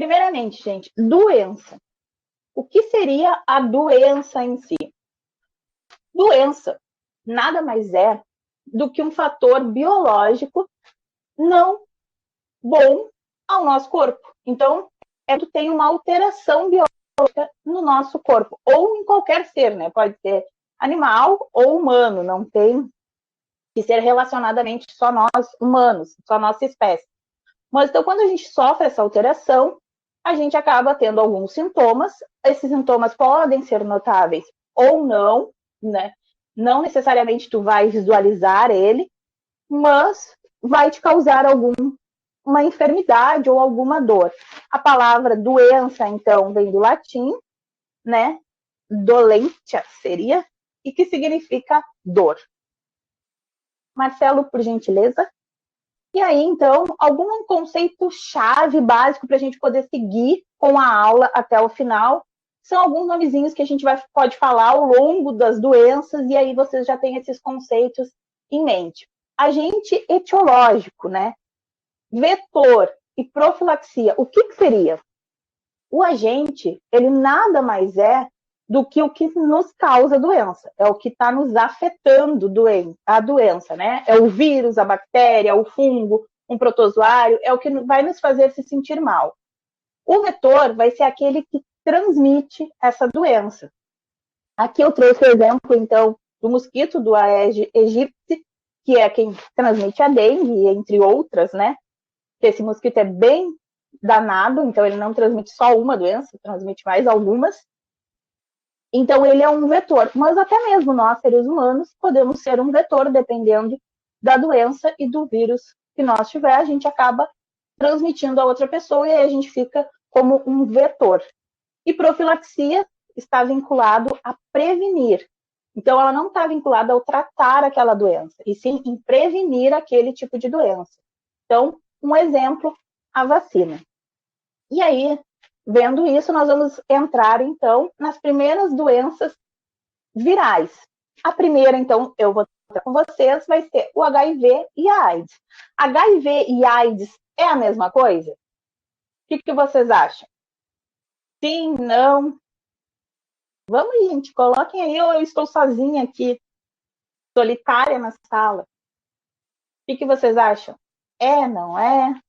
Primeiramente, gente, doença. O que seria a doença em si? Doença nada mais é do que um fator biológico não bom ao nosso corpo. Então, tem uma alteração biológica no nosso corpo, ou em qualquer ser, né? Pode ser animal ou humano, não tem que ser relacionadamente só nós humanos, só nossa espécie. Mas então, quando a gente sofre essa alteração, a gente acaba tendo alguns sintomas. Esses sintomas podem ser notáveis ou não, né? Não necessariamente tu vai visualizar ele, mas vai te causar uma enfermidade ou alguma dor. A palavra doença, então, vem do latim, né? Dolentia seria, e que significa dor. Marcelo, por gentileza. E aí, então, algum conceito-chave básico para a gente poder seguir com a aula até o final. São alguns nomezinhos que a gente pode falar ao longo das doenças, e aí vocês já têm esses conceitos em mente. Agente etiológico, né? Vetor e profilaxia. O que seria? O agente, ele nada mais é do que o que nos causa doença. É o que está nos afetando a doença, né? É o vírus, a bactéria, o fungo, um protozoário, é o que vai nos fazer se sentir mal. O vetor vai ser aquele que transmite essa doença. Aqui eu trouxe o exemplo, então, do mosquito, do Aedes aegypti, que é quem transmite a dengue, entre outras, né? Esse mosquito é bem danado, então ele não transmite só uma doença, transmite mais algumas. Então ele é um vetor, mas até mesmo nós, seres humanos, podemos ser um vetor, dependendo da doença e do vírus que nós tiver, a gente acaba transmitindo a outra pessoa e aí a gente fica como um vetor. E profilaxia está vinculado a prevenir. Então ela não está vinculada ao tratar aquela doença, e sim em prevenir aquele tipo de doença. Então, um exemplo, a vacina. E aí, vendo isso, nós vamos entrar, então, nas primeiras doenças virais. A primeira, então, eu vou tratar com vocês, vai ser o HIV e a AIDS. HIV e AIDS é a mesma coisa? O que vocês acham? Sim, não? Vamos, gente, coloquem aí, eu estou sozinha aqui, solitária na sala. O que vocês acham? É, não é?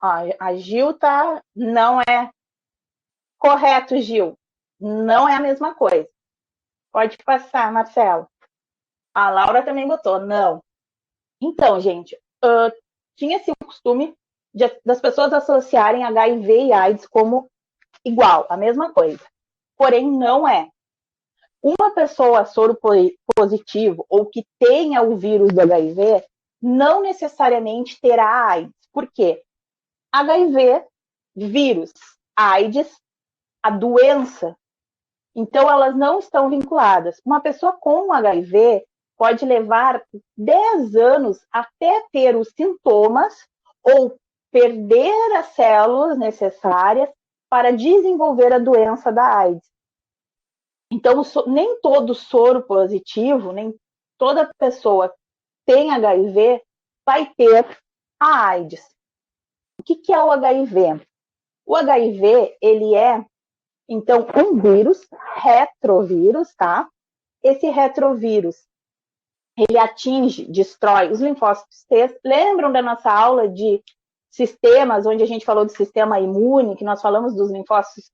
Ó, a Gil tá, não é correto, Gil. Não é a mesma coisa. Pode passar, Marcelo. A Laura também botou, não. Então, gente, tinha-se o costume das pessoas associarem HIV e AIDS como igual, a mesma coisa. Porém, não é. Uma pessoa soro positivo ou que tenha o vírus do HIV não necessariamente terá AIDS. Por quê? HIV, vírus, AIDS, a doença. Então, elas não estão vinculadas. Uma pessoa com HIV pode levar 10 anos até ter os sintomas ou perder as células necessárias para desenvolver a doença da AIDS. Então, nem todo soro positivo, nem toda pessoa que tem HIV vai ter a AIDS. O que é o HIV? O HIV, ele é, então, um vírus, retrovírus, tá? Esse retrovírus, ele atinge, destrói os linfócitos T. Lembram da nossa aula de sistemas, onde a gente falou do sistema imune, que nós falamos dos linfócitos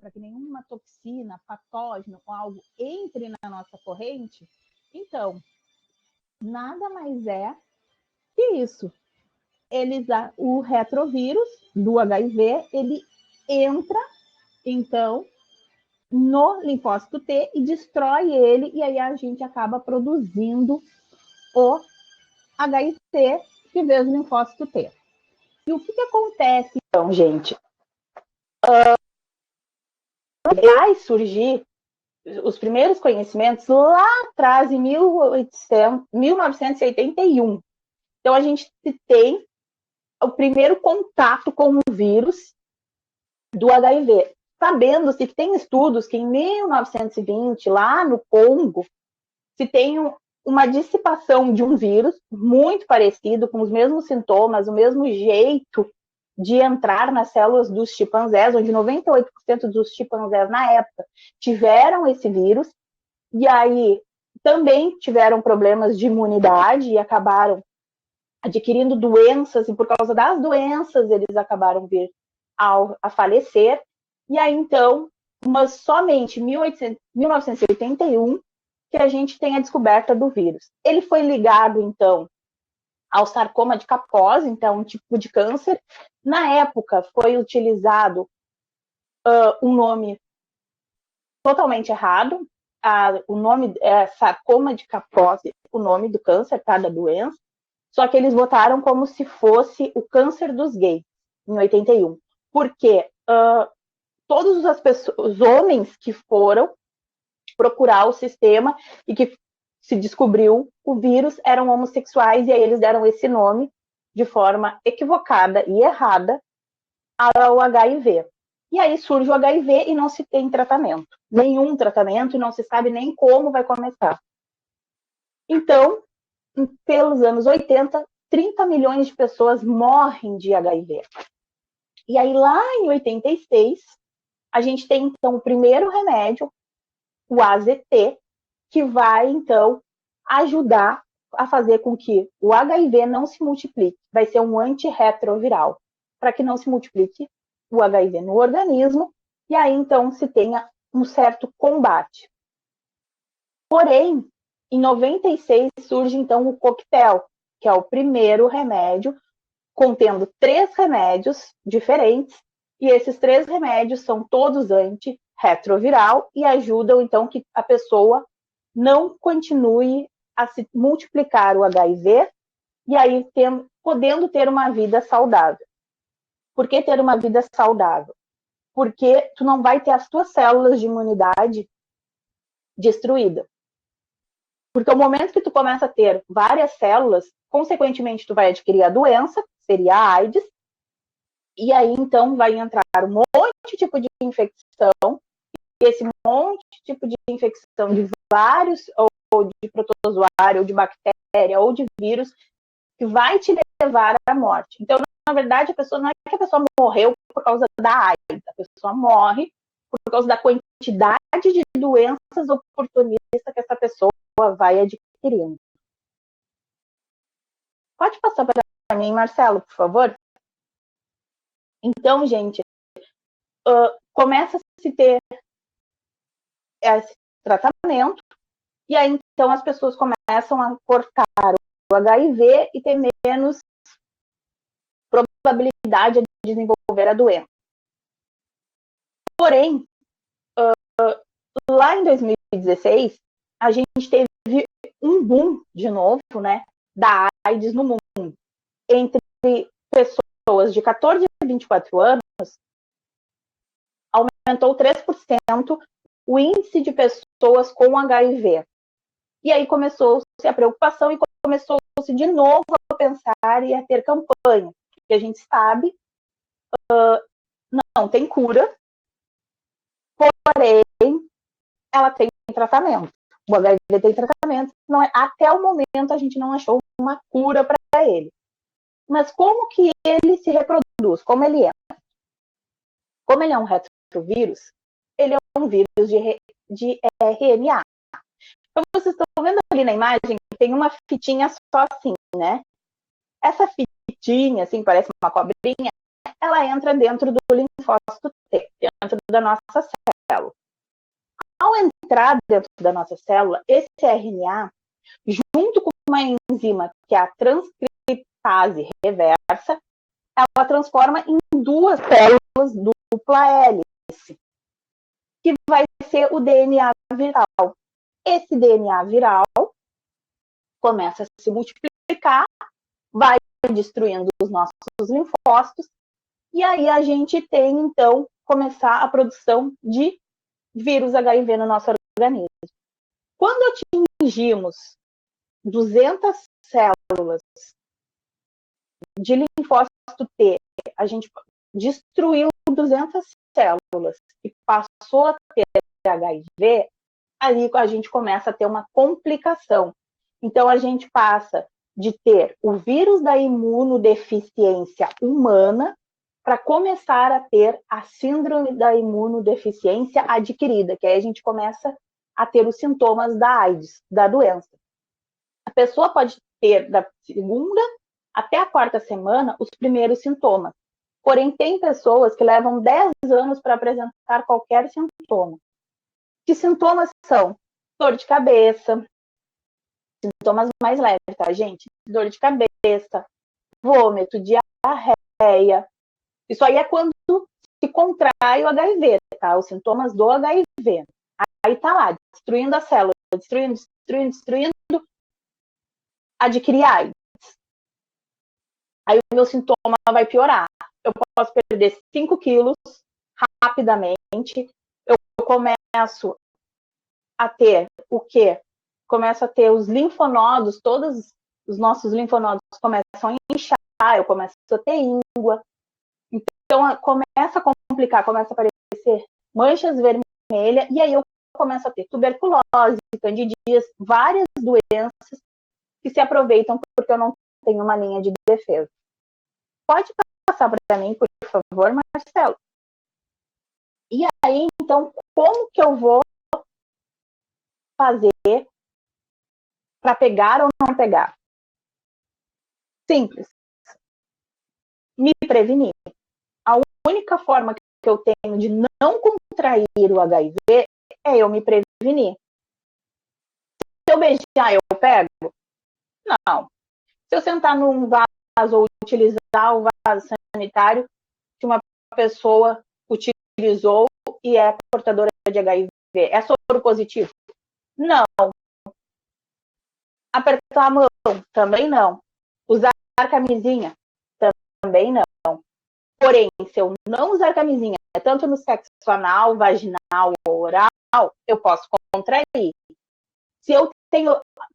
para que nenhuma toxina, patógeno ou algo entre na nossa corrente? Então, nada mais é que isso. O retrovírus do HIV, ele entra, então, no linfócito T e destrói ele, e aí a gente acaba produzindo o HIV que vê o linfócito T. E o que acontece, então, gente? Vai surgir os primeiros conhecimentos lá atrás, em 1981. Então, a gente tem o primeiro contato com o vírus do HIV. sabendo-se que tem estudos que em 1920, lá no Congo, se tem uma dissipação de um vírus muito parecido, com os mesmos sintomas, o mesmo jeito de entrar nas células dos chimpanzés, onde 98% dos chimpanzés na época tiveram esse vírus, e aí também tiveram problemas de imunidade e acabaram adquirindo doenças, e por causa das doenças eles acabaram vir a falecer. E aí, então, mas somente em 1981 que a gente tem a descoberta do vírus. Ele foi ligado, então, ao sarcoma de Kaposi, então, um tipo de câncer. Na época, foi utilizado um nome totalmente errado. O nome é sarcoma de Kaposi, o nome do câncer, tá, da doença. Só que eles votaram como se fosse o câncer dos gays, em 81. Porque todos os homens que foram procurar o sistema e que se descobriu o vírus eram homossexuais, e aí eles deram esse nome de forma equivocada e errada ao HIV. E aí surge o HIV e não se tem tratamento. Nenhum tratamento, e não se sabe nem como vai começar. Então, pelos anos 80, 30 milhões de pessoas morrem de HIV. E aí, lá em 86, a gente tem, então, o primeiro remédio, o AZT, que vai, então, ajudar a fazer com que o HIV não se multiplique. Vai ser um antirretroviral, para que não se multiplique o HIV no organismo, e aí, então, se tenha um certo combate. Porém, em 96 surge, então, o coquetel, que é o primeiro remédio, contendo 3 remédios diferentes, e esses 3 remédios são todos antirretroviral e ajudam, então, que a pessoa não continue a se multiplicar o HIV, e aí podendo ter uma vida saudável. Por que ter uma vida saudável? Porque tu não vai ter as tuas células de imunidade destruídas. Porque o momento que tu começa a ter várias células, consequentemente tu vai adquirir a doença, que seria a AIDS, e aí então vai entrar um monte de tipo de infecção, e esse monte de tipo de infecção de vários, ou de protozoário, ou de bactéria, ou de vírus, que vai te levar à morte. Então, na verdade, a pessoa não é que a pessoa morreu por causa da AIDS, a pessoa morre por causa da quantidade de doenças oportunistas que essa pessoa vai adquirindo. Pode passar para mim, Marcelo, por favor? Então, gente, começa a se ter esse tratamento, e aí, então, as pessoas começam a cortar o HIV e ter menos probabilidade de desenvolver a doença. Porém, lá em 2016, a gente teve um boom, de novo, né, da AIDS no mundo. Entre pessoas de 14 a 24 anos, aumentou 3% o índice de pessoas com HIV. E aí começou-se a preocupação e começou-se de novo a pensar e a ter campanha. E a gente sabe, não tem cura, porém, ela tem tratamento. O HIV tem tratamento, não é, até o momento a gente não achou uma cura para ele. Mas como que ele se reproduz? Como ele é? Como ele é um retrovírus, ele é um vírus de RNA. Então, vocês estão vendo ali na imagem, tem uma fitinha só assim, né? Essa fitinha, assim, parece uma cobrinha, ela entra dentro do linfócito T, dentro da nossa célula. Ao entrar dentro da nossa célula, esse RNA, junto com uma enzima, que é a transcriptase reversa, ela transforma em 2 células dupla hélice, que vai ser o DNA viral. Esse DNA viral começa a se multiplicar, vai destruindo os nossos linfócitos, e aí a gente tem, então, começar a produção de vírus HIV no nosso organismo. Quando atingimos 200 células de linfócito T, a gente destruiu 200 células e passou a ter HIV, ali a gente começa a ter uma complicação. Então, a gente passa de ter o vírus da imunodeficiência humana para começar a ter a síndrome da imunodeficiência adquirida, que aí a gente começa a ter os sintomas da AIDS, da doença. A pessoa pode ter da segunda até a quarta semana os primeiros sintomas. Porém, tem pessoas que levam 10 anos para apresentar qualquer sintoma. Que sintomas são? Dor de cabeça, sintomas mais leves, tá, gente? Dor de cabeça, vômito, diarreia. Isso aí é quando se contrai o HIV, tá? Os sintomas do HIV. Aí tá lá, destruindo a célula, destruindo, adquirir AIDS. Aí o meu sintoma vai piorar. Eu posso perder 5 quilos rapidamente. Eu começo a ter o quê? Começo a ter os linfonodos, todos os nossos linfonodos começam a inchar, eu começo a ter íngua. Então, começa a complicar, começa a aparecer manchas vermelhas, e aí eu começo a ter tuberculose, candidíase, várias doenças que se aproveitam porque eu não tenho uma linha de defesa. Pode passar para mim, por favor, Marcelo? E aí, então, como que eu vou fazer para pegar ou não pegar? Simples. Me prevenir. A única forma que eu tenho de não contrair o HIV é eu me prevenir. Se eu beijar, eu pego? Não. Se eu sentar num vaso ou utilizar o vaso sanitário que uma pessoa utilizou e é portadora de HIV, é soro positivo? Não. Apertar a mão? Também não. Usar camisinha? Também não. Porém, se eu não usar camisinha, tanto no sexo anal, vaginal ou oral, eu posso contrair. Se eu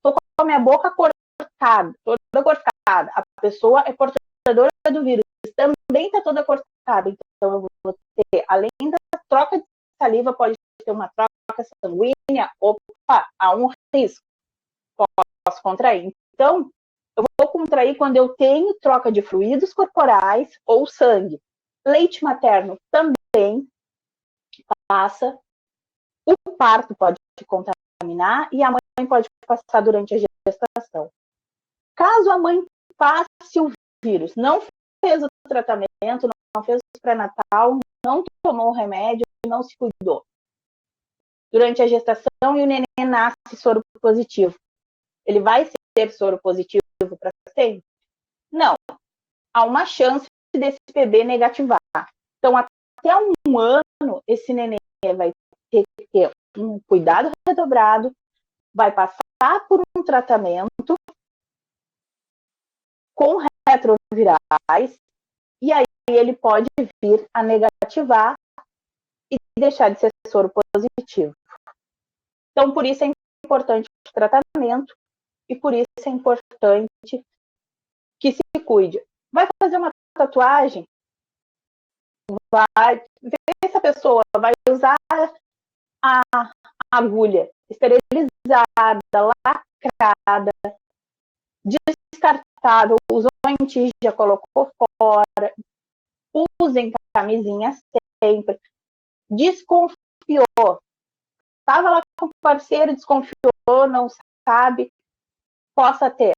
tô com a minha boca cortada, toda cortada, a pessoa é portadora do vírus, também está toda cortada, então eu vou ter, além da troca de saliva, pode ter uma troca sanguínea, opa, há um risco, posso contrair. Então, eu vou contrair quando eu tenho troca de fluidos corporais ou sangue. Leite materno também passa. O parto pode contaminar e a mãe pode passar durante a gestação. Caso a mãe passe o vírus, não fez o tratamento, não fez o pré-natal, não tomou o remédio, não se cuidou. Durante a gestação e o neném nasce soro positivo. Ele vai ser soro positivo para sempre? Não. Há uma chance desse bebê negativar. Então, até um ano, esse neném vai ter que ter um cuidado redobrado, vai passar por um tratamento com retrovirais, e aí ele pode vir a negativar e deixar de ser soro positivo. Então, por isso é importante o tratamento e por isso é importante que se cuide. Vai fazer uma tatuagem? Vai ver se a pessoa vai usar a agulha esterilizada, lacrada, descartável, usou em tija, colocou fora, usem camisinha sempre. Desconfiou, estava lá com o parceiro, desconfiou, não sabe, possa ter.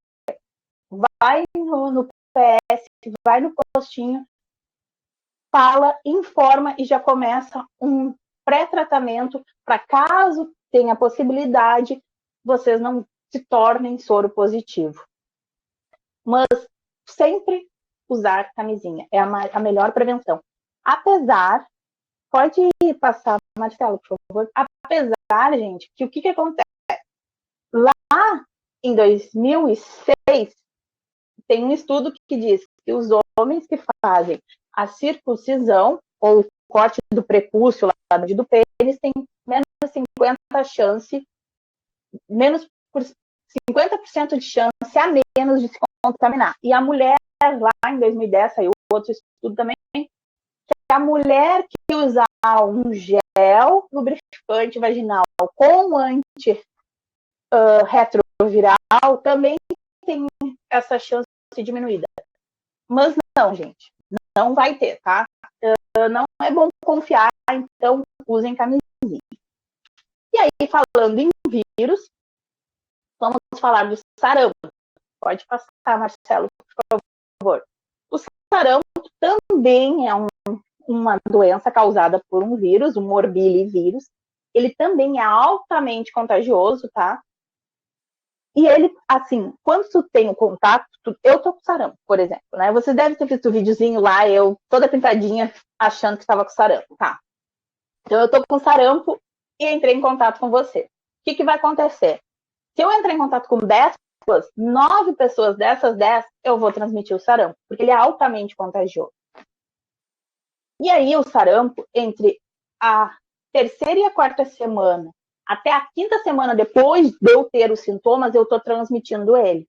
Vai no PS, vai no postinho, fala, informa e já começa um pré-tratamento para caso tenha possibilidade, vocês não se tornem soro positivo. Mas sempre usar camisinha, é a melhor prevenção. Apesar, pode passar, Marcelo, por favor. Apesar, gente, que o que acontece? Lá em 2006, tem um estudo que diz que os homens que fazem a circuncisão, ou o corte do prepúcio lá do pênis, tem menos de 50% chance, menos por 50% de chance a menos de se contaminar. E a mulher, lá em 2010, saiu outro estudo também, que a mulher que usava um gel lubrificante vaginal com antirretroviral, também tem essa chance diminuída. Mas não, gente, não vai ter, tá? Não é bom confiar, então usem camisinha. E aí, falando em vírus, vamos falar do sarampo. Pode passar, Marcelo, por favor. O sarampo também é uma doença causada por um vírus, o morbilivírus. Ele também é altamente contagioso, tá? E ele, assim, quando tu tem o contato, eu tô com sarampo, por exemplo, né? Você deve ter visto o videozinho lá, eu toda pintadinha, achando que estava com sarampo, tá? Então eu tô com sarampo e entrei em contato com você. O que vai acontecer? Se eu entrar em contato com 10 pessoas, 9 pessoas dessas 10, eu vou transmitir o sarampo, porque ele é altamente contagioso. E aí o sarampo, entre a terceira e a quarta semana, até a quinta semana depois de eu ter os sintomas, eu estou transmitindo ele.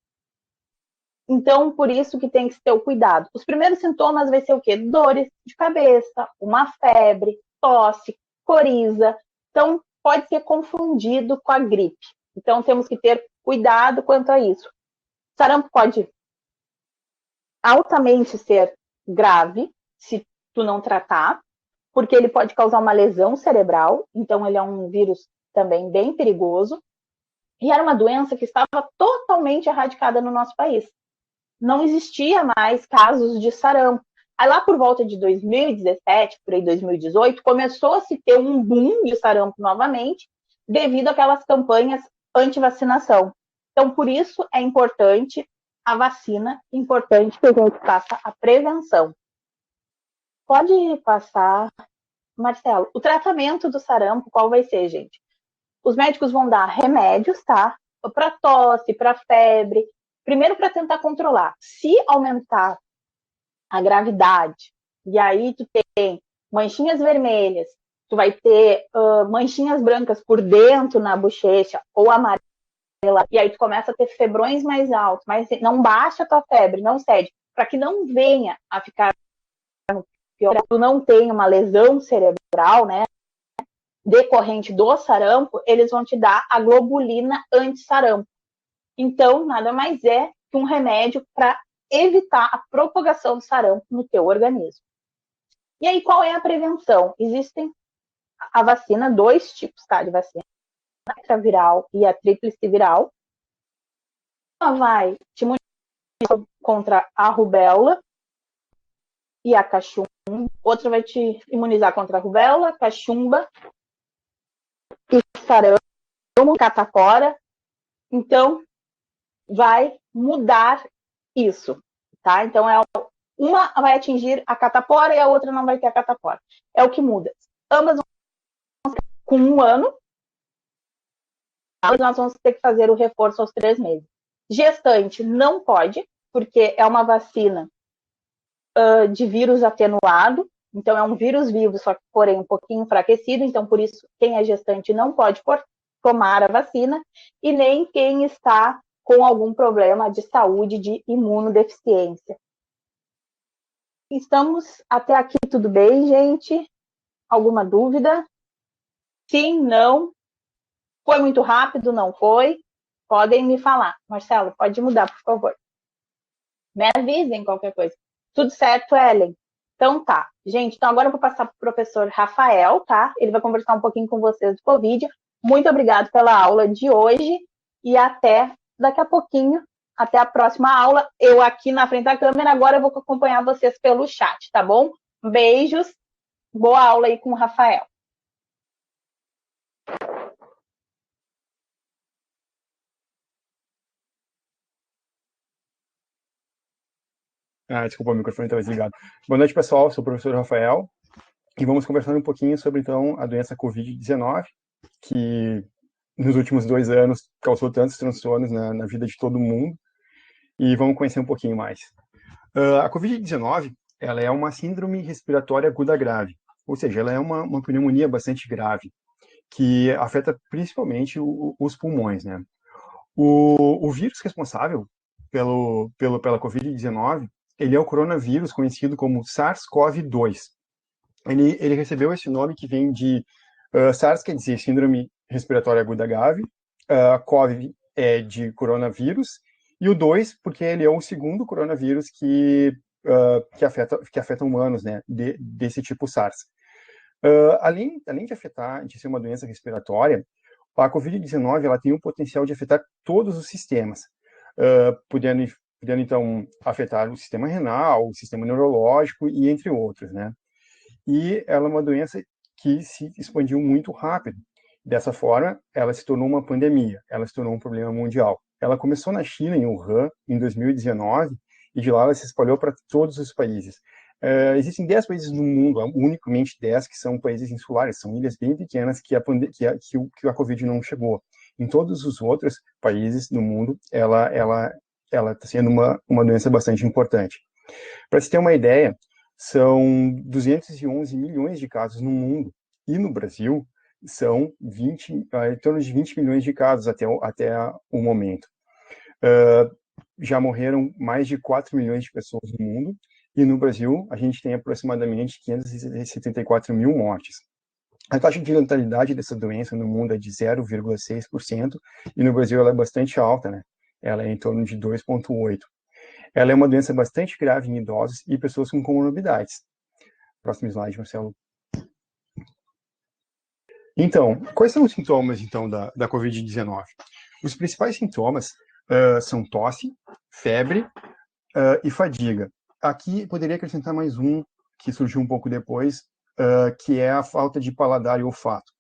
Então, por isso que tem que ter o cuidado. Os primeiros sintomas vai ser o quê? Dores de cabeça, uma febre, tosse, coriza. Então, pode ser confundido com a gripe. Então, temos que ter cuidado quanto a isso. O sarampo pode altamente ser grave, se tu não tratar, porque ele pode causar uma lesão cerebral. Então, ele é um vírus também bem perigoso. E era uma doença que estava totalmente erradicada no nosso país. Não existia mais casos de sarampo. Aí lá por volta de 2017, por aí 2018, começou a se ter um boom de sarampo novamente, devido àquelas campanhas anti-vacinação. Então, por isso é importante a vacina, importante que a gente faça a prevenção. Pode passar, Marcelo. O tratamento do sarampo, qual vai ser, gente? Os médicos vão dar remédios, tá? Para tosse, para febre, primeiro para tentar controlar. Se aumentar a gravidade, e aí tu tem manchinhas vermelhas, tu vai ter manchinhas brancas por dentro na bochecha, ou amarela, e aí tu começa a ter febrões mais altos, mas não baixa a tua febre, não cede, para que não venha a ficar pior, tu não tenha uma lesão cerebral, né, decorrente do sarampo, eles vão te dar a globulina anti-sarampo. Então, nada mais é que um remédio para evitar a propagação do sarampo no teu organismo. E aí, qual é a prevenção? Existem a vacina, 2 tipos, tá, de vacina, a tetraviral e a tríplice viral. Uma vai te imunizar contra a rubéola e a cachumba. Outra vai te imunizar contra a rubéola, cachumba e sarampo, catapora. Então, vai mudar isso, tá? Então, uma vai atingir a catapora e a outra não vai ter a catapora. É o que muda. Ambas vão com 1 ano, nós vamos ter que fazer o reforço aos 3 meses. Gestante não pode, porque é uma vacina de vírus atenuado, então é um vírus vivo, só que porém um pouquinho enfraquecido, então por isso quem é gestante não pode tomar a vacina, e nem quem está com algum problema de saúde, de imunodeficiência. Estamos até aqui tudo bem, gente? Alguma dúvida? Sim, não? Foi muito rápido, não foi? Podem me falar. Marcelo, pode mudar, por favor. Me avisem qualquer coisa. Tudo certo, Ellen? Então tá. Gente, então agora eu vou passar para o professor Rafael, tá? Ele vai conversar um pouquinho com vocês do Covid. Muito obrigado pela aula de hoje e até daqui a pouquinho, até a próxima aula. Eu aqui na frente da câmera, agora eu vou acompanhar vocês pelo chat, tá bom? Beijos, boa aula aí com o Rafael. Desculpa, o microfone estava desligado. Boa noite, pessoal. Sou o professor Rafael e vamos conversar um pouquinho sobre, então, a doença Covid-19, que nos últimos 2 anos causou tantos transtornos na vida de todo mundo, e vamos conhecer um pouquinho mais. A Covid-19, ela é uma síndrome respiratória aguda grave, ou seja, ela é uma pneumonia bastante grave, que afeta principalmente os pulmões, né? O vírus responsável pela Covid-19, ele é o coronavírus conhecido como SARS-CoV-2. ele recebeu esse nome que vem de SARS, quer dizer Síndrome Respiratória Aguda Grave, CoV é de coronavírus, e o 2, porque ele é o segundo coronavírus que afeta humanos, né, desse tipo SARS. Além de ser uma doença respiratória, a Covid-19 ela tem o potencial de afetar todos os sistemas, podendo então afetar o sistema renal, o sistema neurológico e entre outros, né? E ela é uma doença que se expandiu muito rápido. Dessa forma, ela se tornou uma pandemia, ela se tornou um problema mundial. Ela começou na China, em Wuhan, em 2019, e de lá ela se espalhou para todos os países. Existem 10 países no mundo, unicamente 10, que são países insulares, são ilhas bem pequenas que a Covid não chegou. Em todos os outros países do mundo, ela está sendo uma doença bastante importante. Para se ter uma ideia, são 211 milhões de casos no mundo, e no Brasil são em torno de 20 milhões de casos até o momento. Já morreram mais de 4 milhões de pessoas no mundo, e no Brasil a gente tem aproximadamente 574 mil mortes. A taxa de letalidade dessa doença no mundo é de 0,6%, e no Brasil ela é bastante alta, né? Ela é em torno de 2,8%. Ela é uma doença bastante grave em idosos e pessoas com comorbidades. Próximo slide, Marcelo. Então, quais são os sintomas, então, da Covid-19? Os principais sintomas são tosse, febre e fadiga. Aqui poderia acrescentar mais um, que surgiu um pouco depois, que é a falta de paladar e olfato.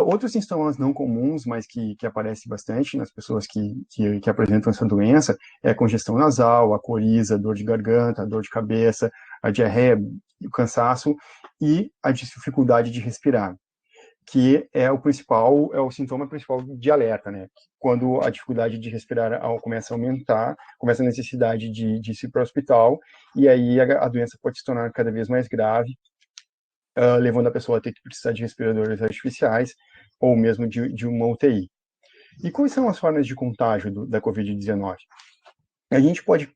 Outros sintomas não comuns, mas que aparecem bastante nas pessoas que apresentam essa doença, é a congestão nasal, a coriza, dor de garganta, dor de cabeça, a diarreia, o cansaço e a dificuldade de respirar, que é o sintoma principal de alerta, né? Quando a dificuldade de respirar começa a aumentar, começa a necessidade de ir para o hospital, e aí a doença pode se tornar cada vez mais grave, levando a pessoa a ter que precisar de respiradores artificiais ou mesmo de uma UTI. E quais são as formas de contágio da Covid-19? A gente pode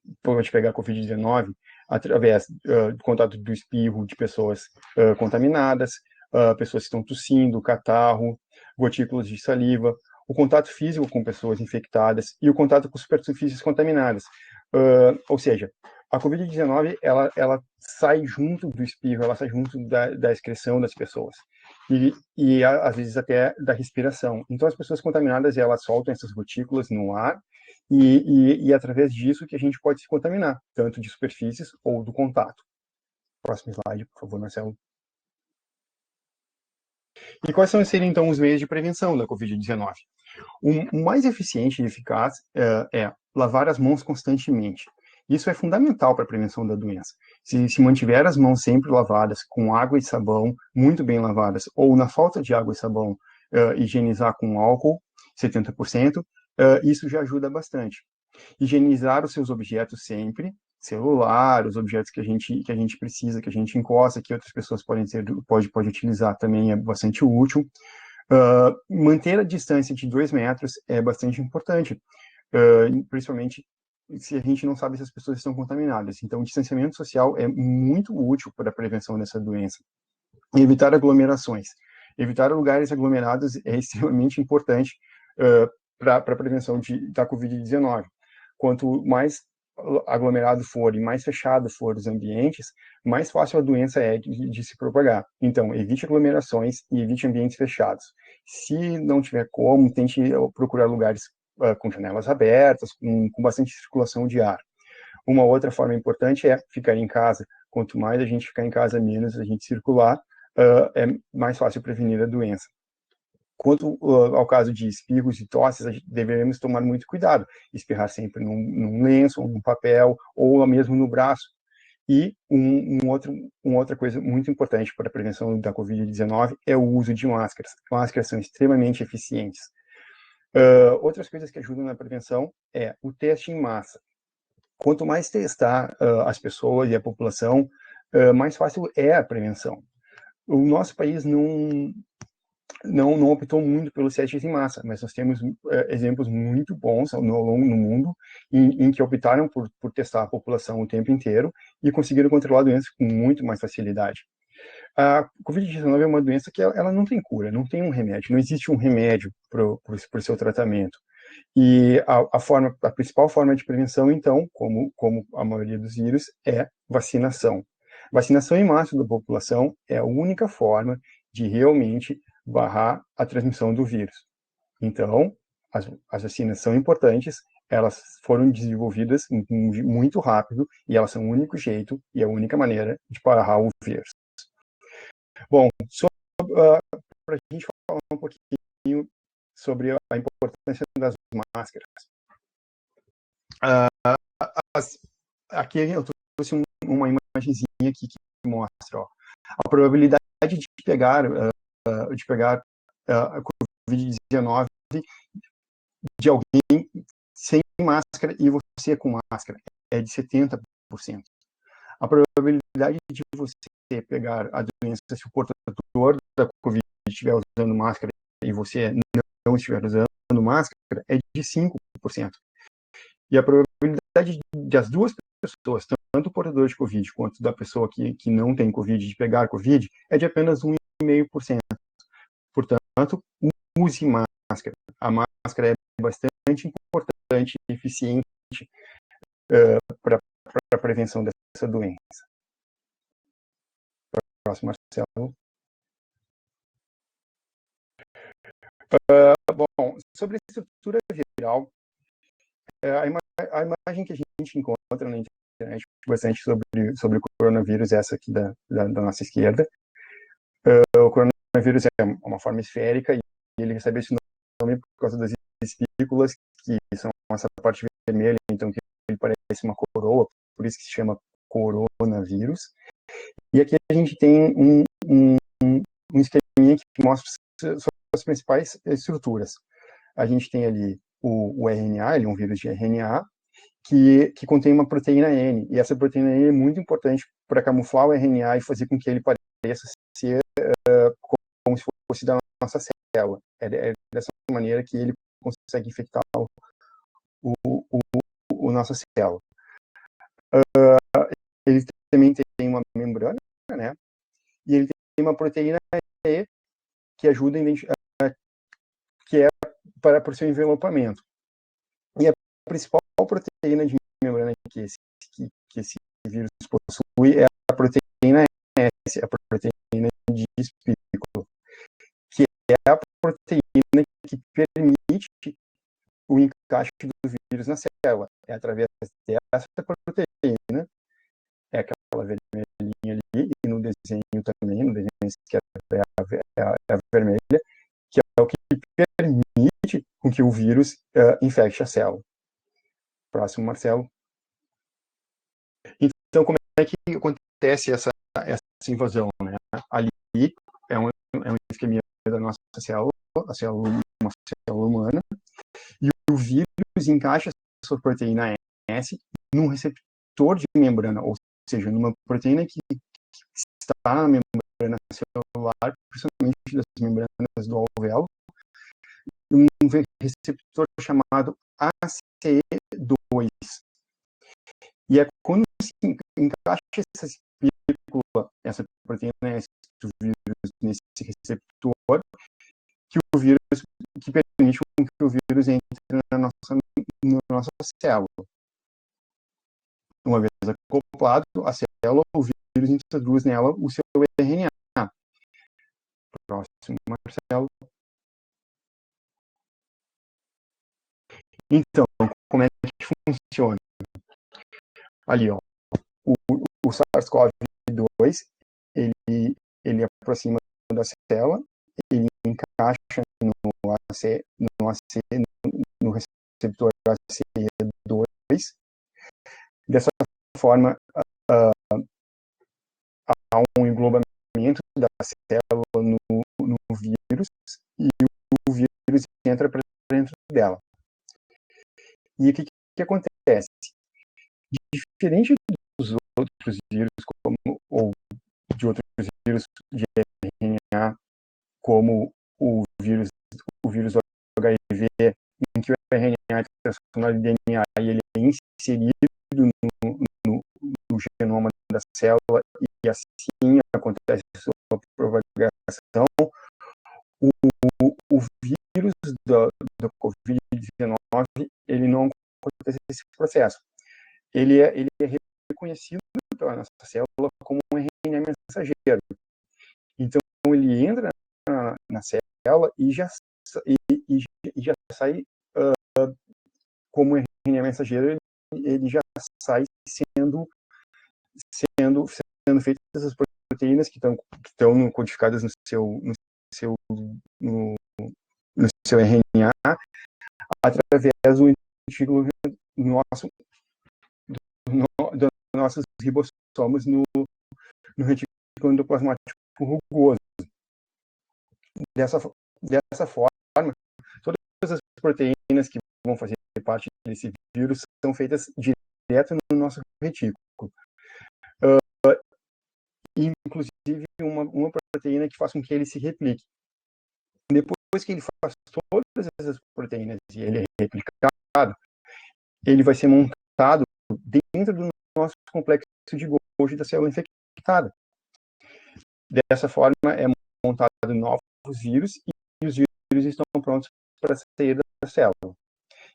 pegar a Covid-19 através do contato do espirro de pessoas contaminadas, pessoas que estão tossindo, catarro, gotículas de saliva, o contato físico com pessoas infectadas e o contato com superfícies contaminadas. Ou seja, a Covid-19, ela sai junto do espirro, ela sai junto da excreção das pessoas. E às vezes até da respiração. Então, as pessoas contaminadas, elas soltam essas gotículas no ar e através disso que a gente pode se contaminar, tanto de superfícies ou do contato. Próximo slide, por favor, Marcelo. E quais seriam, então, os meios de prevenção da Covid-19? O mais eficiente e eficaz é lavar as mãos constantemente. Isso é fundamental para a prevenção da doença. Se mantiver as mãos sempre lavadas, com água e sabão, muito bem lavadas, ou na falta de água e sabão, higienizar com álcool, 70%, isso já ajuda bastante. Higienizar os seus objetos sempre, celular, os objetos que a gente precisa, que a gente encosta, que outras pessoas pode utilizar também é bastante útil. Manter a distância de 2 metros é bastante importante, principalmente se a gente não sabe se as pessoas estão contaminadas. Então, o distanciamento social é muito útil para a prevenção dessa doença. E evitar aglomerações. Evitar lugares aglomerados é extremamente importante para a prevenção da Covid-19. Quanto mais aglomerado for e mais fechado for os ambientes, mais fácil a doença é de se propagar. Então, evite aglomerações e evite ambientes fechados. Se não tiver como, tente procurar lugares com janelas abertas, com bastante circulação de ar. Uma outra forma importante é ficar em casa. Quanto mais a gente ficar em casa, menos a gente circular, é mais fácil prevenir a doença. Quanto ao caso de espirros e tosses, devemos tomar muito cuidado. Espirrar sempre num lenço, ou num papel, ou mesmo no braço. E uma outra coisa muito importante para a prevenção da Covid-19 é o uso de máscaras. Máscaras são extremamente eficientes. Outras coisas que ajudam na prevenção é o teste em massa. Quanto mais testar as pessoas e a população, mais fácil é a prevenção. O nosso país não optou muito pelos testes em massa, mas nós temos exemplos muito bons no mundo em que optaram por testar a população o tempo inteiro e conseguiram controlar a doença com muito mais facilidade. A Covid-19 é uma doença que ela não tem cura, não tem um remédio, não existe um remédio para o seu tratamento. E a principal forma de prevenção, então, como a maioria dos vírus, é vacinação. Vacinação em massa da população é a única forma de realmente barrar a transmissão do vírus. Então, as vacinas são importantes, elas foram desenvolvidas muito rápido e elas são o único jeito e a única maneira de parar o vírus. Bom, para a gente falar um pouquinho sobre a importância das máscaras. Aqui eu trouxe uma imagenzinha aqui que mostra a probabilidade de pegar a Covid-19 de alguém sem máscara e você com máscara é de 70%. A probabilidade de você pegar a doença se o portador da Covid estiver usando máscara e você não estiver usando máscara é de 5%. E a probabilidade de as duas pessoas, tanto o portador de Covid quanto da pessoa que não tem Covid, de pegar Covid, é de apenas 1,5%. Portanto, use máscara. A máscara é bastante importante e eficiente para a prevenção dessa doença. Próximo, Marcelo. Bom, sobre a estrutura viral, a imagem que a gente encontra na internet bastante sobre o coronavírus, essa aqui da nossa esquerda. O coronavírus é uma forma esférica e ele recebe esse nome por causa das espículas, que são essa parte vermelha, então que ele parece uma coroa, por isso que se chama coronavírus. E aqui a gente tem um esqueminha que mostra as principais estruturas. A gente tem ali o RNA, ele é um vírus de RNA, que contém uma proteína N, e essa proteína N é muito importante para camuflar o RNA e fazer com que ele pareça ser como se fosse da nossa célula. É dessa maneira que ele consegue infectar o nossa célula. Ele também tem uma membrana, né? E ele tem uma proteína E que ajuda a identificar, que é para o seu envelopamento. E a principal proteína de membrana que esse vírus possui é a proteína S, a proteína de espículo, que é a proteína que permite o encaixe do vírus na célula. É através dessa proteína, é aquela vermelhinha ali, e no desenho também, no desenho que é a vermelha, que é o que permite com que o vírus infecte a célula. Próximo, Marcelo. Então, como é que acontece essa invasão, né? Ali é um esquema da nossa célula, uma célula humana, e o vírus encaixa a sua proteína S num receptor de membrana, ou seja, numa proteína que está na membrana celular, principalmente das membranas do alvéolo, um receptor chamado ACE2. E é quando se encaixa essa espícula, essa proteína S do vírus nesse receptor, que permite que o vírus entre na nossa célula. Uma vez acoplado à célula, o vírus introduz nela o seu RNA. Próximo, Marcelo. Então, como é que funciona? Ali, ó, o SARS-CoV-2, ele aproxima da célula, ele encaixa no receptor ACE2. Dessa forma, há um englobamento da célula no vírus e o vírus entra para dentro dela. E o que acontece? Diferente dos outros vírus, ou de outros vírus de RNA, como o vírus do HIV, em que o RNA é transformado em DNA e ele é inserido no genoma da célula e assim acontece a sua o, o vírus do Covid-19, ele não acontece esse processo. Ele é reconhecido pela nossa célula como um RNA mensageiro. Então, ele entra na célula e já sai como RNA mensageiro, ele já sai sendo feitas as proteínas que estão codificadas no seu RNA através do antígeno dos nossos ribossomos no retículo endoplasmático rugoso. Dessa forma, todas as proteínas que vão fazer parte desse vírus são feitas direto no nosso retículo. Inclusive uma proteína que faz com que ele se replique. Depois que ele faz todas essas proteínas e ele é replicado, ele vai ser montado dentro do nosso complexo de Golgi da célula infectada. Dessa forma, é montado novos vírus e os vírus estão prontos para sair da célula.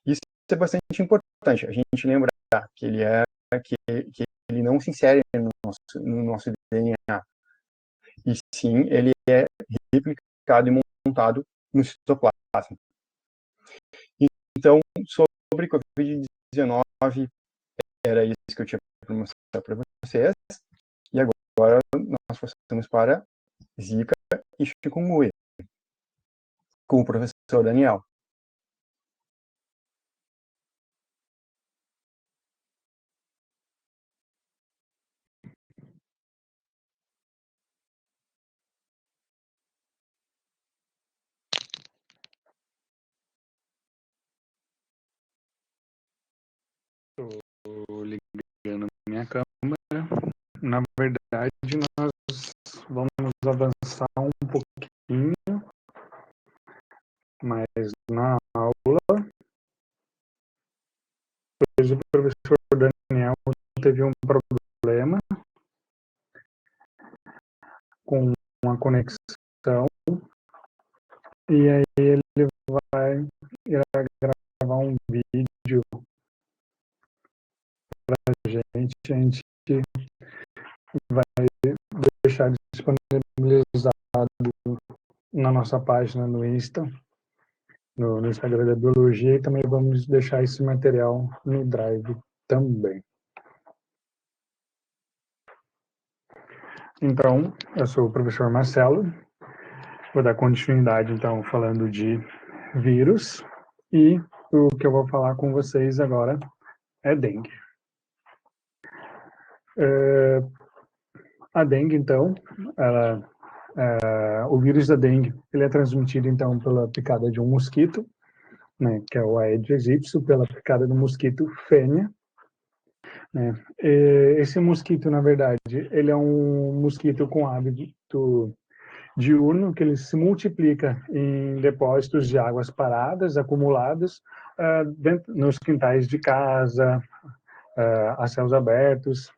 Isso é bastante importante. A gente lembrar que ele não se insere no nosso DNA. E sim, ele é replicado e montado no citoplasma. Então, sobre Covid-19, era isso que eu tinha para mostrar para vocês. E agora nós passamos para Zika e Chikungunya, com o professor Daniel. Estou ligando minha câmera. Na verdade, nós vamos avançar um pouquinho, mas na aula, pois o professor Daniel teve um problema com a conexão, e aí ele irá gravar um vídeo para a gente vai deixar disponibilizado na nossa página no Instagram da Biologia, e também vamos deixar esse material no Drive também. Então, eu sou o professor Marcelo, vou dar continuidade, então, falando de vírus, e o que eu vou falar com vocês agora é dengue. A dengue, então, o vírus da dengue, ele é transmitido, então, pela picada de um mosquito, né, que é o Aedes aegypti, pela picada do mosquito fêmea, né. Esse mosquito, na verdade, ele é um mosquito com hábito diurno, que ele se multiplica em depósitos de águas paradas, acumuladas, nos quintais de casa, a céus abertos,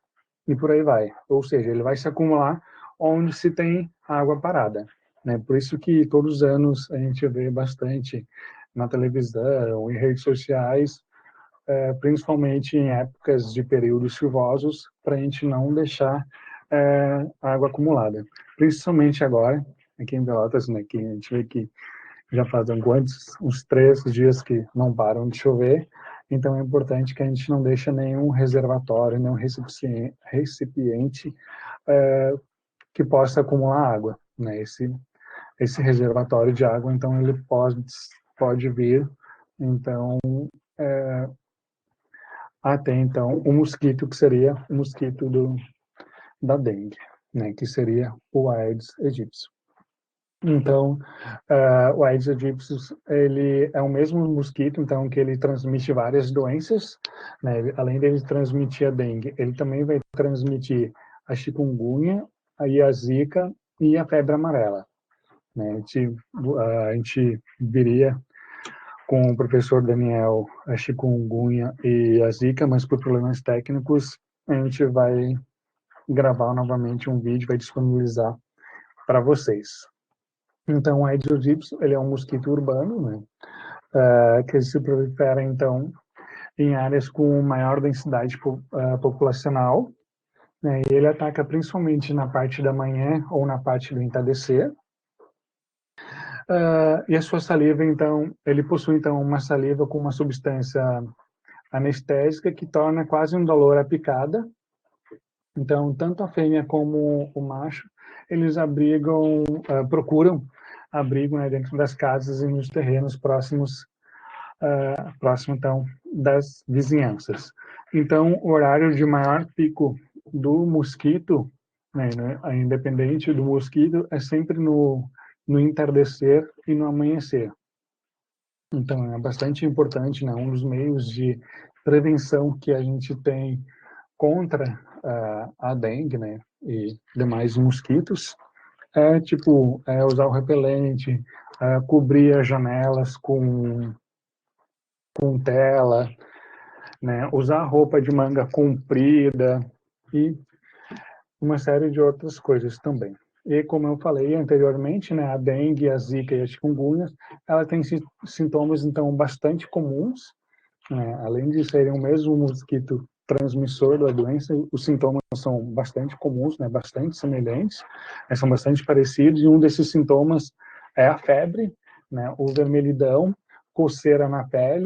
e por aí vai. Ou seja, ele vai se acumular onde se tem água parada, né? Por isso que todos os anos a gente vê bastante na televisão, em redes sociais, principalmente em épocas de períodos chuvosos, para a gente não deixar água acumulada. Principalmente agora, aqui em Pelotas, né, que a gente vê que já fazem uns 3 dias que não param de chover, então é importante que a gente não deixe nenhum reservatório, nenhum recipiente que possa acumular água, né? Esse reservatório de água, então, ele pode vir, então, até então, o mosquito que seria o mosquito da dengue, né? Que seria o Aedes aegypti. Então, o Aedes aegypti, ele é o mesmo mosquito, então, que ele transmite várias doenças, né? Além dele transmitir a dengue, ele também vai transmitir a chikungunya, a zika e a febre amarela, né? A gente viria com o professor Daniel a chikungunya e a zika, mas por problemas técnicos, a gente vai gravar novamente um vídeo, vai disponibilizar para vocês. Então, o Aedes aegypti, ele é um mosquito urbano, né, que se prolifera, então, em áreas com maior densidade populacional, né, e ele ataca principalmente na parte da manhã ou na parte do entardecer. E a sua saliva, então, ele possui, então, uma saliva com uma substância anestésica que torna quase um dolor a picada. Então, tanto a fêmea como o macho, eles procuram abrigo, né, dentro das casas e nos terrenos próximo, então, das vizinhanças. Então, o horário de maior pico do mosquito, né, independente do mosquito, é sempre no entardecer e no amanhecer. Então, é bastante importante, né, um dos meios de prevenção que a gente tem contra a dengue, né, e demais mosquitos, é usar o repelente, cobrir as janelas com tela, né, usar roupa de manga comprida e uma série de outras coisas também. E como eu falei anteriormente, né, a dengue, a zika e a chikungunya, ela tem sintomas então bastante comuns, né, além de serem o mesmo mosquito transmissor da doença, os sintomas são bastante comuns, né, bastante semelhantes, são bastante parecidos, e um desses sintomas é a febre, né, o vermelhidão, coceira na pele,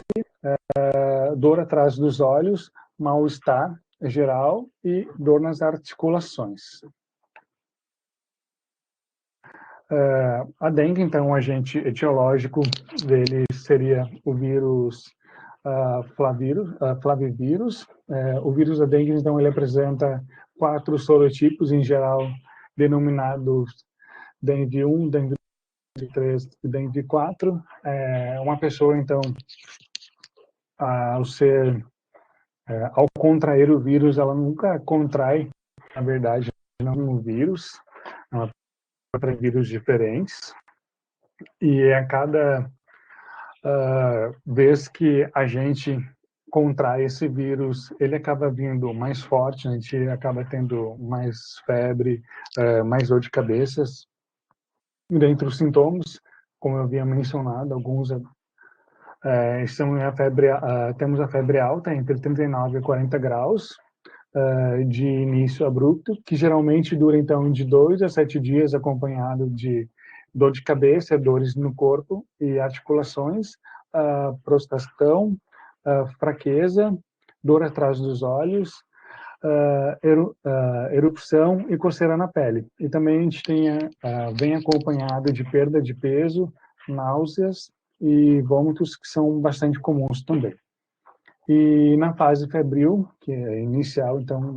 dor atrás dos olhos, mal-estar geral e dor nas articulações. A dengue, então, o agente etiológico dele seria o vírus flavivírus. O vírus da dengue, então, ele apresenta 4 sorotipos, em geral, denominados dengue 1, dengue 3 e dengue 4. Uma pessoa, então, ao contrair o vírus, ela nunca contrai, na verdade, não um vírus, ela contrai vírus diferentes, e a cada vez que a gente contrai esse vírus, ele acaba vindo mais forte, a gente acaba tendo mais febre, mais dor de cabeça. E dentre os sintomas, como eu havia mencionado, alguns temos a febre alta, entre 39 e 40 graus, de início abrupto, que geralmente dura, então, de 2 a 7 dias, acompanhado de dor de cabeça, dores no corpo e articulações, prostração, fraqueza, dor atrás dos olhos, erupção e coceira na pele. E também a gente vem acompanhado de perda de peso, náuseas e vômitos, que são bastante comuns também. E na fase febril, que é inicial, então,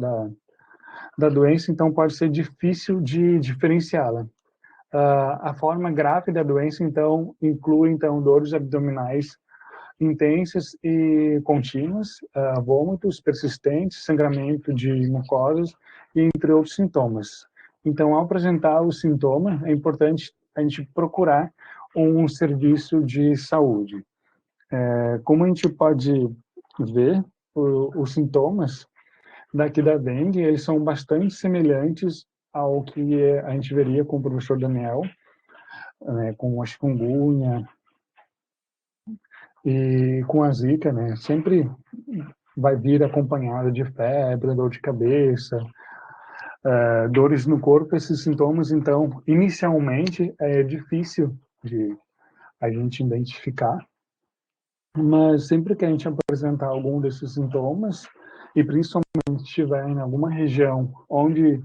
da doença, então, pode ser difícil de diferenciá-la. A forma grave da doença, então, inclui, então, dores abdominais intensas e contínuas, vômitos persistentes, sangramento de mucosas, entre outros sintomas. Então, ao apresentar o sintoma, é importante a gente procurar um serviço de saúde. Como a gente pode ver, os sintomas daqui da dengue, eles são bastante semelhantes ao que a gente veria com o professor Daniel, né, com a chikungunya e com a zika, né, sempre vai vir acompanhado de febre, dor de cabeça, dores no corpo. Esses sintomas, então, inicialmente é difícil de a gente identificar, mas sempre que a gente apresentar algum desses sintomas, e principalmente estiver em alguma região onde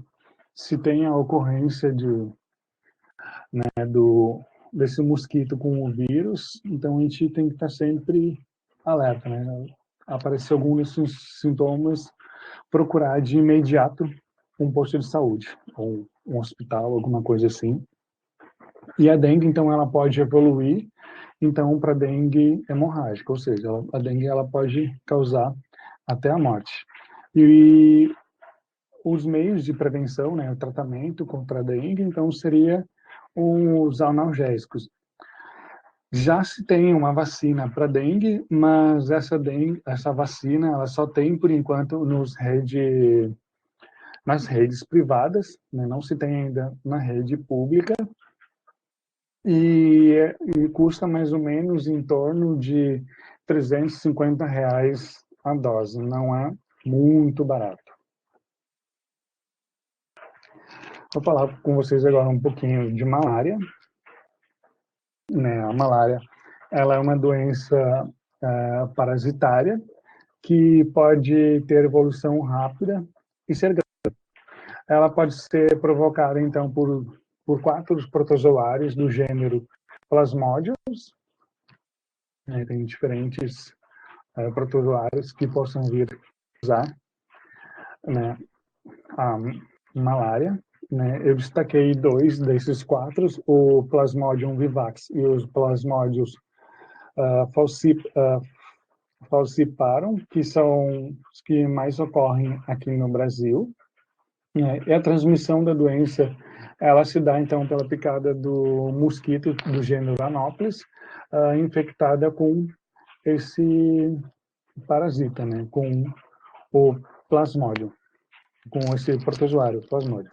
se tem a ocorrência desse mosquito com o vírus, então a gente tem que estar sempre alerta, né? Aparecer algum desses sintomas, procurar de imediato um posto de saúde, ou um hospital, alguma coisa assim. E a dengue, então, ela pode evoluir, então, para dengue hemorrágica, ou seja, a dengue ela pode causar até a morte. E os meios de prevenção, né, o tratamento contra a dengue, então, seria os analgésicos. Já se tem uma vacina para dengue, mas essa vacina ela só tem, por enquanto, nas redes privadas, né, não se tem ainda na rede pública. e custa mais ou menos em torno de R$ 350 a dose, não é muito barato. Vou falar com vocês agora um pouquinho de malária. Né? A malária, ela é uma doença parasitária que pode ter evolução rápida e ser grave. Ela pode ser provocada, então, por 4 protozoários do gênero Plasmodium. Né? Tem diferentes protozoários que possam vir usar, né, a malária. Né? Eu destaquei 2 desses 4, o Plasmodium vivax e os Plasmodium falciparum, que são os que mais ocorrem aqui no Brasil. Né? E a transmissão da doença, ela se dá, então, pela picada do mosquito do gênero Anopheles, infectada com esse parasita, né? Com o Plasmodium, com esse protozoário, Plasmodium.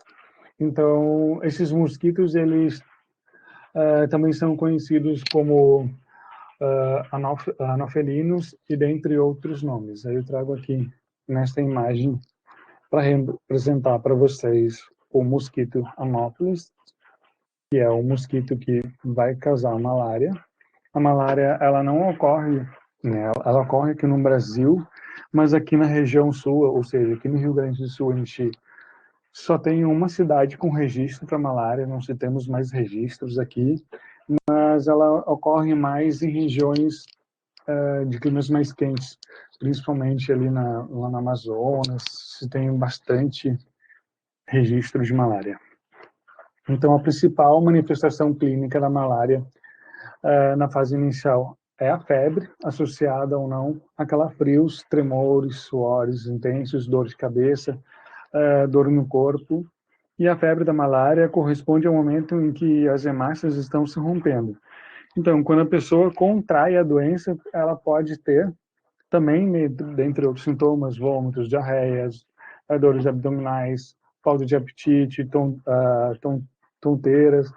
Então, esses mosquitos, eles também são conhecidos como anofelinos e dentre outros nomes. Aí eu trago aqui nesta imagem para representar para vocês o mosquito Anopheles, que é o mosquito que vai causar malária. A malária, ela não ocorre, né, ela ocorre aqui no Brasil, mas aqui na região sul, ou seja, aqui no Rio Grande do Sul, a gente só tem uma cidade com registro para malária, não se temos mais registros aqui, mas ela ocorre mais em regiões de climas mais quentes, principalmente ali lá na Amazonas, se tem bastante registro de malária. Então, a principal manifestação clínica da malária na fase inicial é a febre, associada ou não a calafrios, tremores, suores intensos, dor de cabeça, dor no corpo. E a febre da malária corresponde ao momento em que as hemácias estão se rompendo. Então, quando a pessoa contrai a doença, ela pode ter também, dentre outros sintomas, vômitos, diarreias, dores abdominais, falta de apetite, tonteiras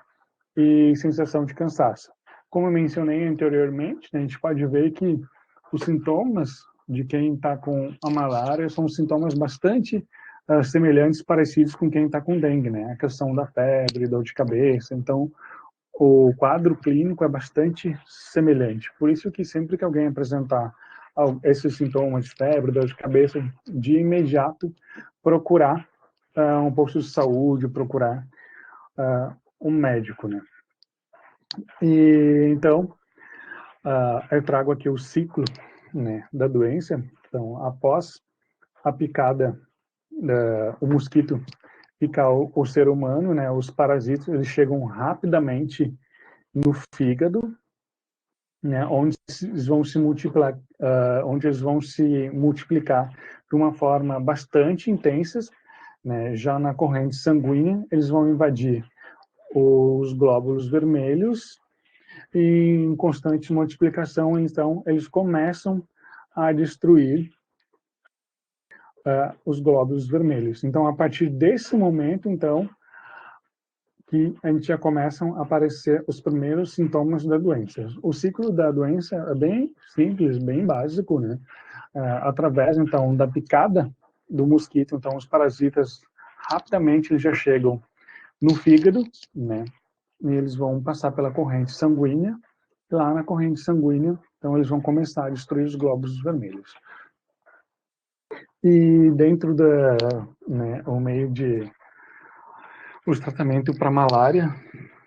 e sensação de cansaço. Como eu mencionei anteriormente, a gente pode ver que os sintomas de quem está com a malária são sintomas bastante semelhantes, parecidos com quem está com dengue, né? A questão da febre, dor de cabeça. Então, o quadro clínico é bastante semelhante. Por isso que sempre que alguém apresentar esses sintomas de febre, dor de cabeça, de imediato procurar um posto de saúde, procurar um médico, né? E então eu trago aqui o ciclo, né, da doença. Então, após a picada, o mosquito picar o ser humano, né, os parasitas eles chegam rapidamente no fígado, né, onde eles vão se multiplicar de uma forma bastante intensa, né, já na corrente sanguínea eles vão invadir os glóbulos vermelhos e em constante multiplicação, então eles começam a destruir os glóbulos vermelhos. Então, a partir desse momento, então, que a gente já começam a aparecer os primeiros sintomas da doença. O ciclo da doença é bem simples, bem básico, né? Através, então, da picada do mosquito, então, os parasitas rapidamente eles já chegam no fígado, né? E eles vão passar pela corrente sanguínea. Lá na corrente sanguínea, então, eles vão começar a destruir os glóbulos vermelhos. E dentro o meio de os tratamentos para malária,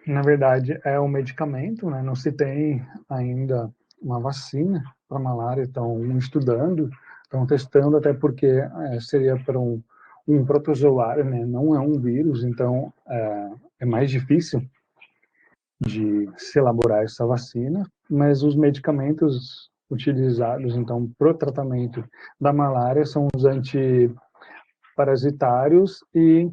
na verdade, é um medicamento, né? Não se tem ainda uma vacina para malária, estão estudando, estão testando, até porque seria para um protozoário, né? Não é um vírus, então é mais difícil de se elaborar essa vacina, mas os medicamentos utilizados, então, para o tratamento da malária são os antiparasitários e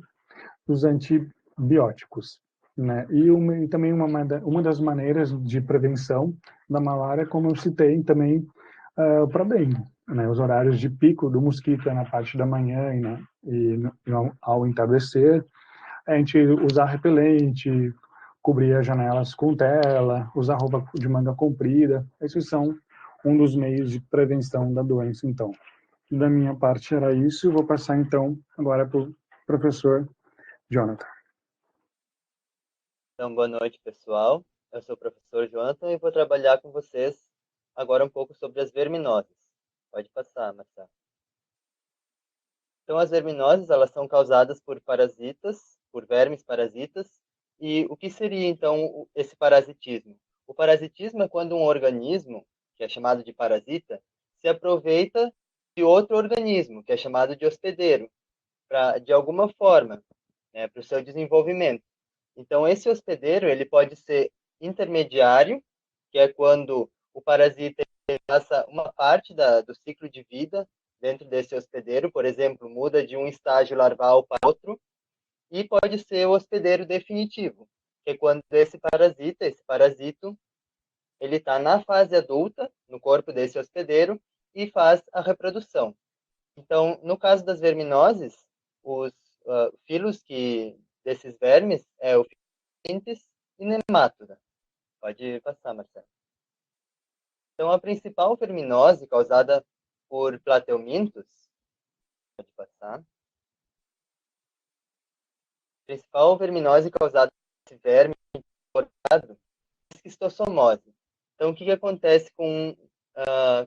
os antibióticos, né? E também uma das maneiras de prevenção da malária, como eu citei também, para dengue, né? Os horários de pico do mosquito é na parte da manhã ao entardecer, a gente usar repelente, cobrir as janelas com tela, usar roupa de manga comprida. Esses são um dos meios de prevenção da doença, então. Da minha parte era isso. Vou passar, então, agora para o professor Jonathan. Então, boa noite, pessoal. Eu sou o professor Jonathan e vou trabalhar com vocês agora um pouco sobre as verminoses. Pode passar, Marcelo. Então, as verminoses, elas são causadas por parasitas, por vermes parasitas. E o que seria, então, esse parasitismo? O parasitismo é quando um organismo, que é chamado de parasita, se aproveita de outro organismo, que é chamado de hospedeiro, de alguma forma, né, para o seu desenvolvimento. Então, esse hospedeiro ele pode ser intermediário, que é quando o parasita passa uma parte do ciclo de vida dentro desse hospedeiro, por exemplo, muda de um estágio larval para outro, e pode ser o hospedeiro definitivo, que é quando esse parasito, ele está na fase adulta, no corpo desse hospedeiro, e faz a reprodução. Então, no caso das verminoses, os filos desses vermes é o Fintes e Nematoda. Pode passar, Marcelo. Então, a principal verminose causada por plateumintos, pode passar. A principal verminose causada por esse verme importado é a esquistossomose. Então, o que acontece com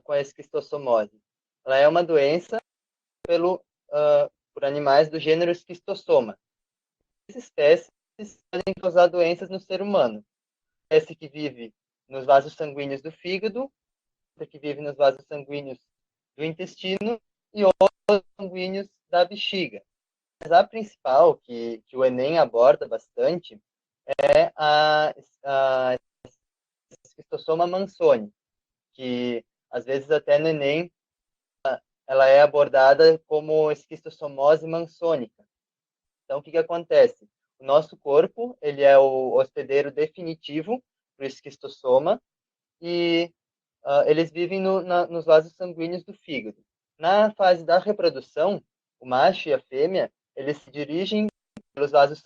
a esquistossomose? Ela é uma doença por animais do gênero Schistosoma. Essas espécies podem causar doenças no ser humano. Espécie que vive nos vasos sanguíneos do fígado, outra que vive nos vasos sanguíneos do intestino e outros sanguíneos da bexiga. Mas a principal, que o Enem aborda bastante, é a Schistosoma mansoni, que às vezes até no Enem ela é abordada como esquistossomose mansônica. Então, o que acontece? O nosso corpo ele é o hospedeiro definitivo para o esquistossoma e eles vivem nos vasos sanguíneos do fígado. Na fase da reprodução, o macho e a fêmea eles se dirigem pelos vasos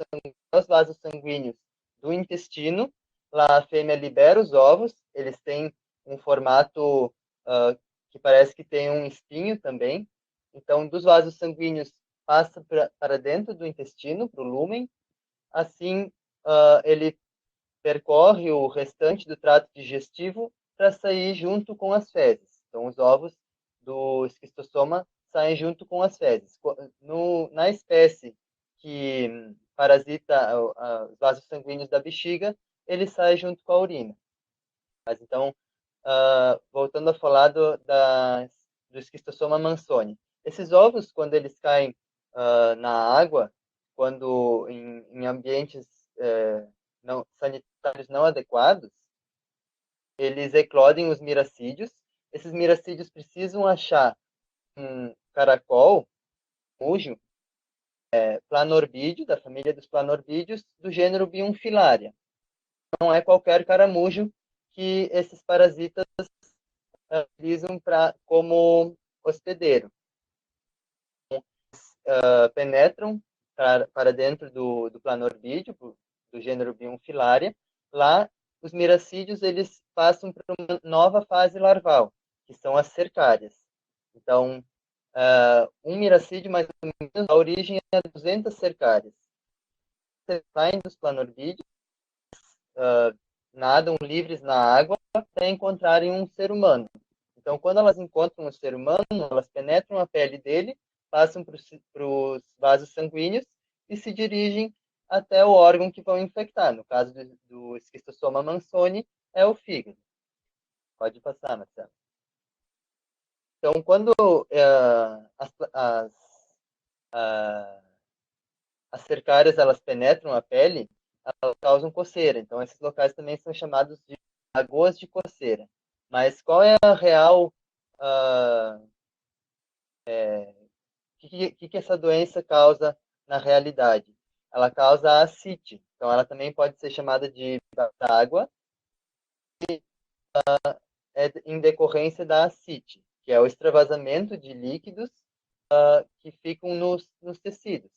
sanguíneos do intestino. Lá a fêmea libera os ovos, eles têm um formato que parece que tem um espinho também. Então, dos vasos sanguíneos passa para dentro do intestino, para o lúmen. Assim, ele percorre o restante do trato digestivo para sair junto com as fezes. Então, os ovos do esquistossoma saem junto com as fezes. Na espécie que parasita os vasos sanguíneos da bexiga, ele sai junto com a urina. Mas, então, voltando a falar do esquistossoma mansoni. Esses ovos, quando eles caem na água, quando em ambientes sanitários não adequados, eles eclodem os miracídios. Esses miracídios precisam achar um caracol, mujo, planorbídeo, da família dos planorbídeos, do gênero Biunfilaria. Não é qualquer caramujo que esses parasitas utilizam como hospedeiro. Penetram para dentro do planorbídeo, do gênero Biunfilaria. Lá, os miracídios eles passam para uma nova fase larval, que são as cercárias. Então, um miracídio, mais ou menos, a origem é 200 cercárias. Saem dos planorbídeos, nadam livres na água até encontrarem um ser humano. Então, quando elas encontram um ser humano, elas penetram a pele dele, passam para os vasos sanguíneos e se dirigem até o órgão que vão infectar. No caso do esquistossoma mansoni, é o fígado. Pode passar, Marcelo. Então, quando as cercárias elas penetram a pele, elas causam coceira. Então, esses locais também são chamados de lagoas de coceira. Mas qual é a real... que essa doença causa na realidade? Ela causa a ascite. Então, ela também pode ser chamada de água, e em decorrência da ascite, que é o extravasamento de líquidos que ficam nos tecidos.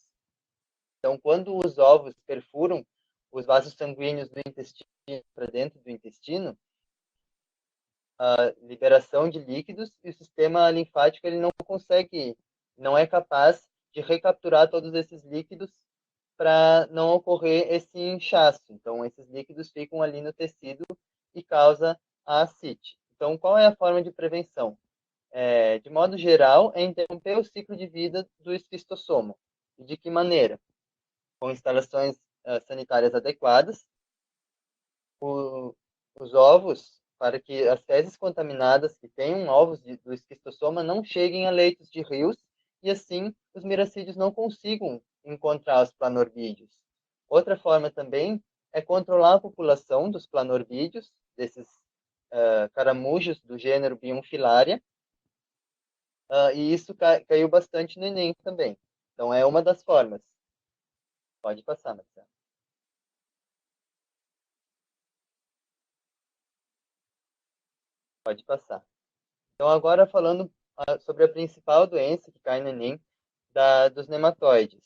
Então, quando os ovos perfuram os vasos sanguíneos do intestino para dentro do intestino, a liberação de líquidos, e o sistema linfático ele não consegue, não é capaz de recapturar todos esses líquidos para não ocorrer esse inchaço. Então, esses líquidos ficam ali no tecido e causa a ascite. Então, qual é a forma de prevenção? De modo geral, é interromper o ciclo de vida do esquistossoma. E de que maneira? Com instalações sanitárias adequadas, os ovos, para que as fezes contaminadas que tenham ovos do esquistossoma não cheguem a leitos de rios e assim os miracídios não consigam encontrar os planorbídeos. Outra forma também é controlar a população dos planorbídeos, desses caramujos do gênero Biunfilaria, e isso caiu bastante no Enem também. Então é uma das formas. Pode passar, Marcelo. Pode passar. Então, agora falando sobre a principal doença que cai no Enem, dos nematóides.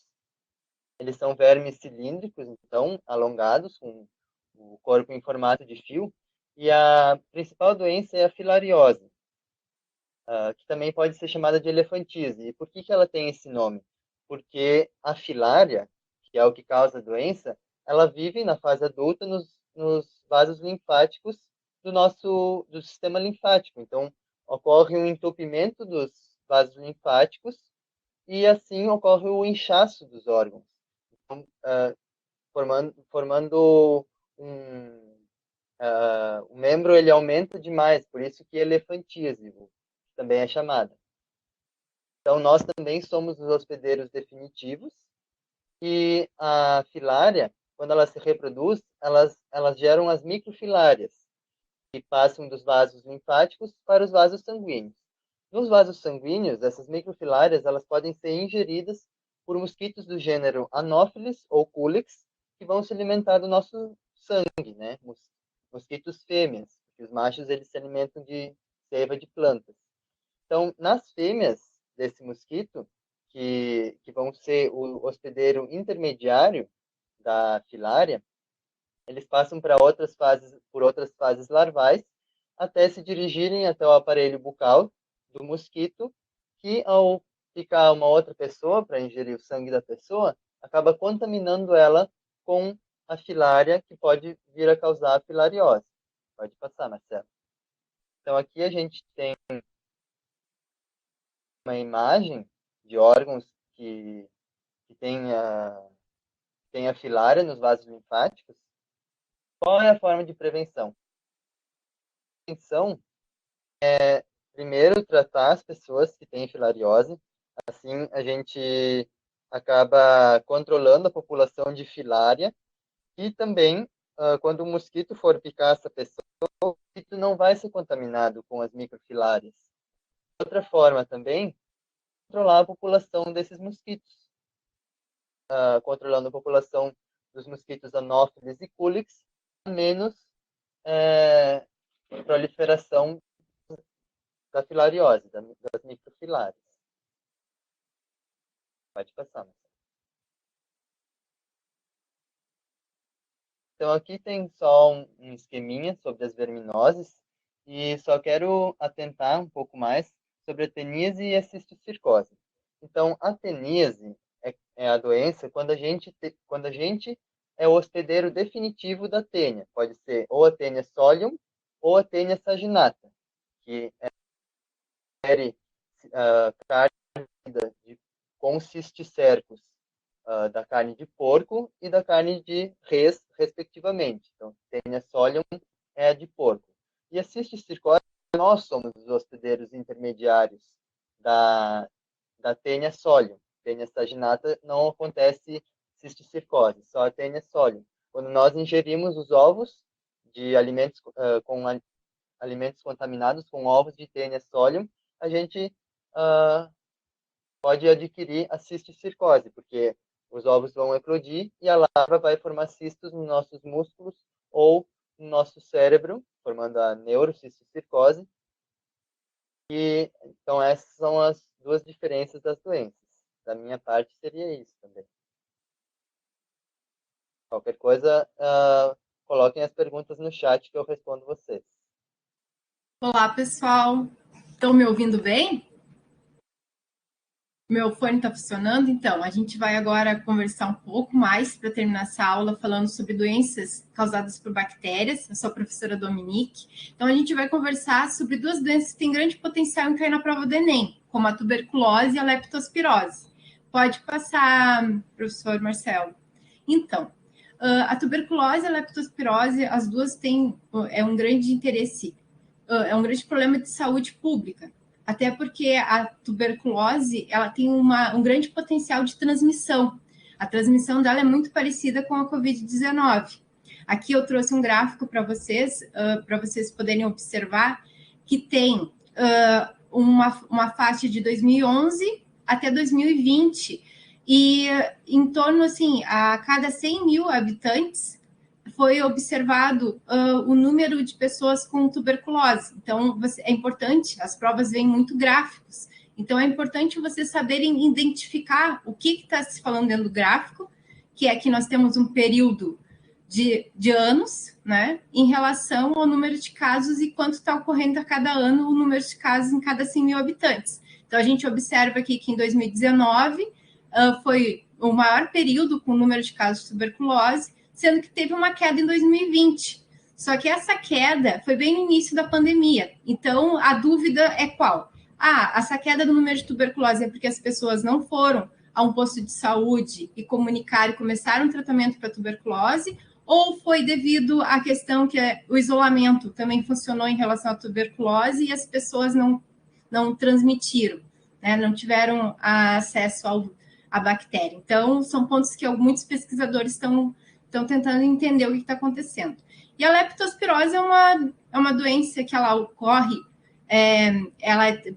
Eles são vermes cilíndricos, então, alongados, com o corpo em formato de fio, e a principal doença é a filariose, que também pode ser chamada de elefantise. E por que ela tem esse nome? Porque a filária, que é o que causa a doença, ela vive na fase adulta nos vasos linfáticos do sistema linfático. Então, ocorre um entupimento dos vasos linfáticos e assim ocorre o inchaço dos órgãos, então, formando o membro ele aumenta demais, por isso que elefantise também é chamada. Então, nós também somos os hospedeiros definitivos e a filária, quando ela se reproduz, elas geram as microfilárias, que passam dos vasos linfáticos para os vasos sanguíneos. Nos vasos sanguíneos, essas microfilárias elas podem ser ingeridas por mosquitos do gênero Anopheles ou Culex, que vão se alimentar do nosso sangue, né? Mosquitos fêmeas, porque os machos eles se alimentam de seiva de plantas. Então, nas fêmeas desse mosquito, que vão ser o hospedeiro intermediário da filária, eles passam por outras fases larvais, até se dirigirem até o aparelho bucal do mosquito, que ao picar uma outra pessoa para ingerir o sangue da pessoa, acaba contaminando ela com a filária, que pode vir a causar a filariose. Pode passar, Marcelo. Então aqui a gente tem uma imagem de órgãos que tem a filária nos vasos linfáticos. Qual é a forma de prevenção? A prevenção é, primeiro, tratar as pessoas que têm filariose. Assim, a gente acaba controlando a população de filária e também, quando o mosquito for picar essa pessoa, o mosquito não vai ser contaminado com as microfilárias. Outra forma também, controlar a população desses mosquitos. Controlando a população dos mosquitos Anopheles e Culex, menos proliferação da filariose, das microfilárias. Pode passar, Marcelo. Então, aqui tem só um esqueminha sobre as verminoses e só quero atentar um pouco mais sobre a teníase e a cistocircose. Então, a teníase é a doença quando a gente é o hospedeiro definitivo da tênia. Pode ser ou a tênia solium ou a tênia saginata, que é carne com cisticercos da carne de porco e da carne de res, respectivamente. Então, tênia solium é a de porco. E a cisticircose, nós somos os hospedeiros intermediários da tênia solium. Tênia saginata não acontece cisticircose, só a tênia solium. Quando nós ingerimos os ovos de alimentos alimentos contaminados com ovos de tênia solium, a gente pode adquirir a cisticircose, porque os ovos vão eclodir e a larva vai formar cistos nos nossos músculos ou no nosso cérebro, formando a neurocistocircose. E, então, essas são as duas diferenças das doenças. Da minha parte, seria isso também. Qualquer coisa, coloquem as perguntas no chat que eu respondo vocês. Olá, pessoal. Estão me ouvindo bem? Meu fone está funcionando? Então, a gente vai agora conversar um pouco mais para terminar essa aula falando sobre doenças causadas por bactérias. Eu sou a professora Dominique. Então, a gente vai conversar sobre duas doenças que têm grande potencial em cair na prova do Enem, como a tuberculose e a leptospirose. Pode passar, professor Marcelo. Então, a tuberculose e a leptospirose, as duas têm um grande interesse, é um grande problema de saúde pública. Até porque a tuberculose ela tem um grande potencial de transmissão. A transmissão dela é muito parecida com a Covid-19. Aqui eu trouxe um gráfico para vocês poderem observar que tem uma faixa de 2011 até 2020 e em torno, assim, a cada 100 mil habitantes foi observado o número de pessoas com tuberculose. Então, é importante, as provas vêm muito gráficos, então é importante vocês saberem identificar o que está se falando dentro do gráfico, que é que nós temos um período de anos, né, em relação ao número de casos e quanto está ocorrendo a cada ano o número de casos em cada 100 mil habitantes. Então, a gente observa aqui que em 2019 foi o maior período com o número de casos de tuberculose, sendo que teve uma queda em 2020. Só que essa queda foi bem no início da pandemia. Então, a dúvida é qual? Essa queda do número de tuberculose é porque as pessoas não foram a um posto de saúde e comunicaram e começaram um tratamento para tuberculose, ou foi devido à questão que o isolamento também funcionou em relação à tuberculose e as pessoas não transmitiram, né? Não tiveram acesso à bactéria. Então, são pontos que muitos pesquisadores estão tentando entender o que está acontecendo. E a leptospirose é uma doença que ela ocorre,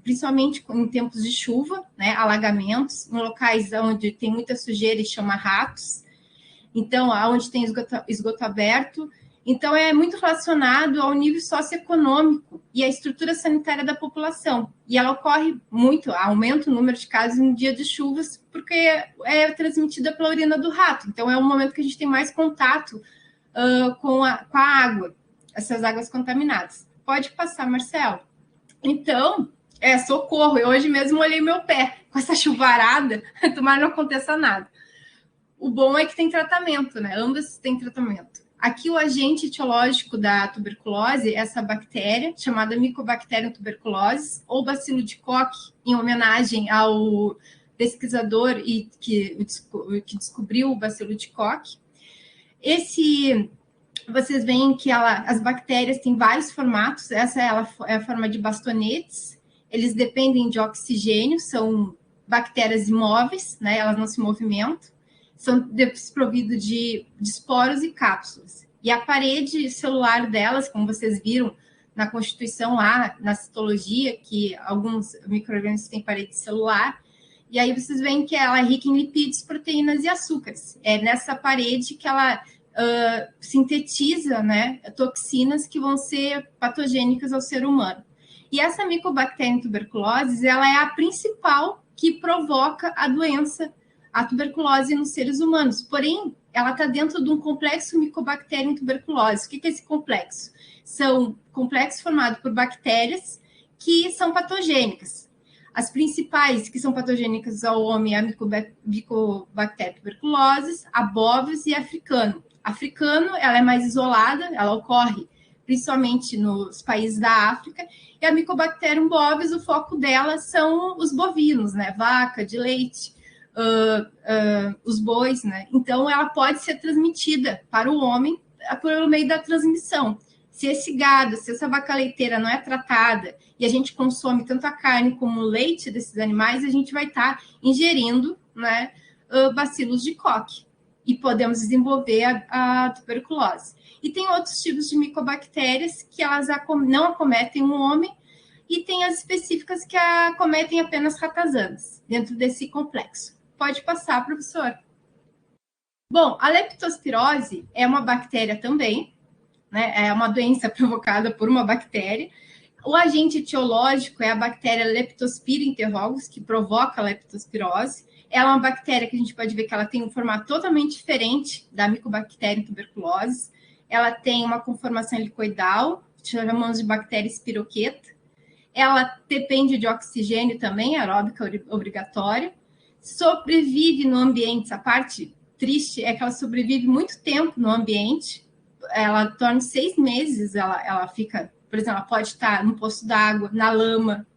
principalmente em tempos de chuva, né, alagamentos, em locais onde tem muita sujeira e chama ratos, então, onde tem esgoto aberto. Então, é muito relacionado ao nível socioeconômico e à estrutura sanitária da população. E ela ocorre muito, aumenta o número de casos em dia de chuvas, porque é transmitida pela urina do rato. Então, é um momento que a gente tem mais contato com a água, essas águas contaminadas. Pode passar, Marcelo. Então, socorro. Eu hoje mesmo olhei meu pé com essa chuvarada, tomara não aconteça nada. O bom é que tem tratamento, né? Ambas têm tratamento. Aqui o agente etiológico da tuberculose é essa bactéria, chamada Mycobacterium tuberculosis, ou bacilo de Koch, em homenagem ao pesquisador que descobriu o bacilo de Koch. Vocês veem que as bactérias têm vários formatos, essa é a forma de bastonetes, eles dependem de oxigênio, são bactérias imóveis, né? Elas não se movimentam, são desprovidos de esporos e cápsulas. E a parede celular delas, como vocês viram na constituição lá, na citologia, que alguns micro-organismos têm parede celular, e aí vocês veem que ela é rica em lipídios, proteínas e açúcares. É nessa parede que ela sintetiza, né, toxinas que vão ser patogênicas ao ser humano. E essa Mycobacterium tuberculosis, ela é a principal que provoca a doença, a tuberculose nos seres humanos. Porém, ela está dentro de um complexo Mycobacterium tuberculose. O que é esse complexo? São complexos formados por bactérias que são patogênicas. As principais que são patogênicas ao homem é a Mycobacterium tuberculosis, a bovis e a africano. A africano, ela é mais isolada, ela ocorre principalmente nos países da África, e a Mycobacterium bovis, o foco dela são os bovinos, né? Vaca, de leite, os bois, né? Então, ela pode ser transmitida para o homem por meio da transmissão. Se esse gado, se essa vaca leiteira não é tratada e a gente consome tanto a carne como o leite desses animais, a gente vai estar ingerindo, né, bacilos de Koch e podemos desenvolver a tuberculose. E tem outros tipos de micobactérias que elas não acometem o homem e tem as específicas que acometem apenas ratazanas dentro desse complexo. Pode passar, professor. Bom, a leptospirose é uma bactéria também, né? É uma doença provocada por uma bactéria. O agente etiológico é a bactéria Leptospira interrogus, que provoca a leptospirose. Ela é uma bactéria que a gente pode ver que ela tem um formato totalmente diferente da Mycobacterium tuberculose. Ela tem uma conformação helicoidal, chamamos de bactéria espiroqueta. Ela depende de oxigênio também, aeróbica obrigatória. Sobrevive no ambiente. A parte triste é que ela sobrevive muito tempo no ambiente. Ela torna 6 meses, ela fica, por exemplo, ela pode estar no poço d'água, na lama,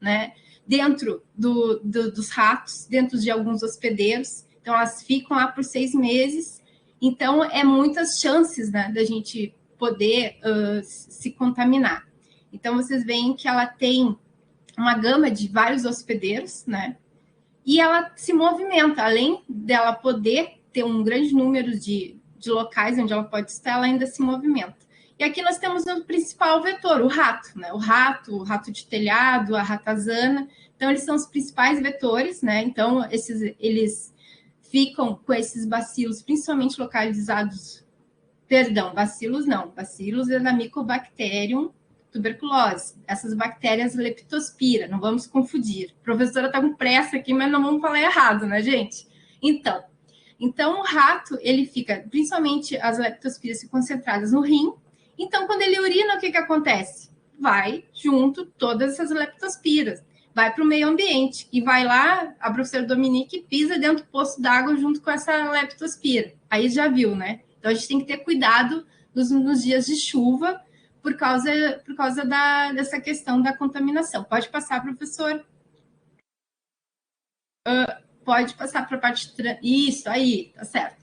né? Dentro dos ratos, dentro de alguns hospedeiros. Então, elas ficam lá por 6 meses. Então, é muitas chances, né, da gente poder se contaminar. Então, vocês veem que ela tem uma gama de vários hospedeiros, né? E ela se movimenta. Além dela poder ter um grande número de locais onde ela pode estar, ela ainda se movimenta. E aqui nós temos o principal vetor, o rato, né? O rato de telhado, a ratazana. Então, eles são os principais vetores, né? Então, eles ficam com esses bacilos, principalmente localizados... Perdão, bacilos não. Bacilos é da Mycobacterium tuberculose. Essas bactérias leptospira, não vamos confundir. A professora está com pressa aqui, mas não vamos falar errado, né, gente? Então, o rato, ele fica, principalmente as leptospiras concentradas no rim. Então, quando ele urina, o que acontece? Vai junto todas essas leptospiras, vai para o meio ambiente e vai lá, a professora Dominique pisa dentro do poço d'água junto com essa leptospira. Aí já viu, né? Então, a gente tem que ter cuidado nos dias de chuva por causa dessa questão da contaminação. Pode passar, professor? Pode passar para a parte... Isso, aí, tá certo.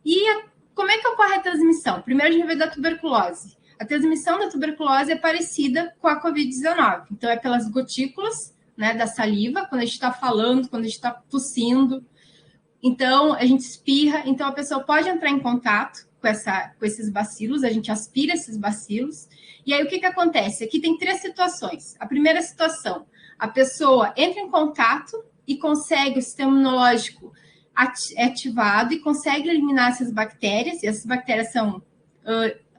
E como é que ocorre a transmissão? Primeiro, a gente vai ver da tuberculose. A transmissão da tuberculose é parecida com a Covid-19. Então, é pelas gotículas, né, da saliva, quando a gente está falando, quando a gente está tossindo. Então, a gente espirra. Então, a pessoa pode entrar em contato com esses bacilos, a gente aspira esses bacilos. E aí, o que acontece? Aqui tem 3 situações. A primeira situação, a pessoa entra em contato e consegue o sistema imunológico ativado e consegue eliminar essas bactérias. E essas bactérias são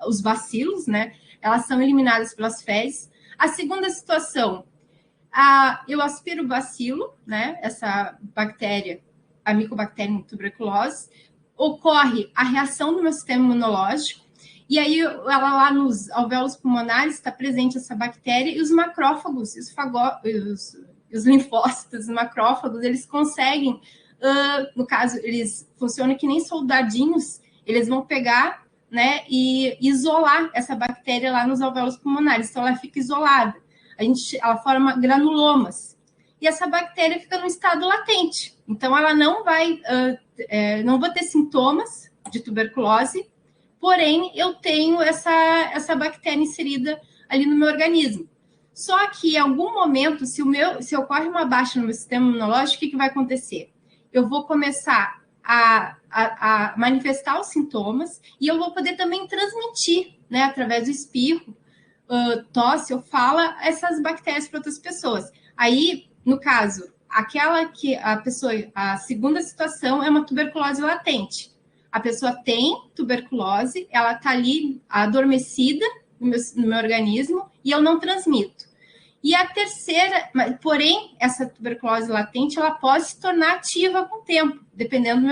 os bacilos, né? Elas são eliminadas pelas fezes. A segunda situação, eu aspiro o bacilo, né? Essa bactéria, a Mycobacterium tuberculose, ocorre a reação do meu sistema imunológico, e aí ela lá nos alvéolos pulmonares está presente essa bactéria, e os macrófagos, os linfócitos, os macrófagos, eles conseguem, no caso, eles funcionam que nem soldadinhos, eles vão pegar, né, e isolar essa bactéria lá nos alvéolos pulmonares, então ela fica isolada, ela forma granulomas, e essa bactéria fica no estado latente, então ela não vai, não vou ter sintomas de tuberculose, porém eu tenho essa bactéria inserida ali no meu organismo. Só que em algum momento, se ocorre uma baixa no meu sistema imunológico, o que vai acontecer? Eu vou começar a manifestar os sintomas e eu vou poder também transmitir, né, através do espirro, tosse ou fala, essas bactérias para outras pessoas. Aí, no caso, aquela que a segunda situação é uma tuberculose latente. A pessoa tem tuberculose, ela está ali adormecida no meu organismo e eu não transmito. E a terceira, porém, essa tuberculose latente, ela pode se tornar ativa com o tempo, dependendo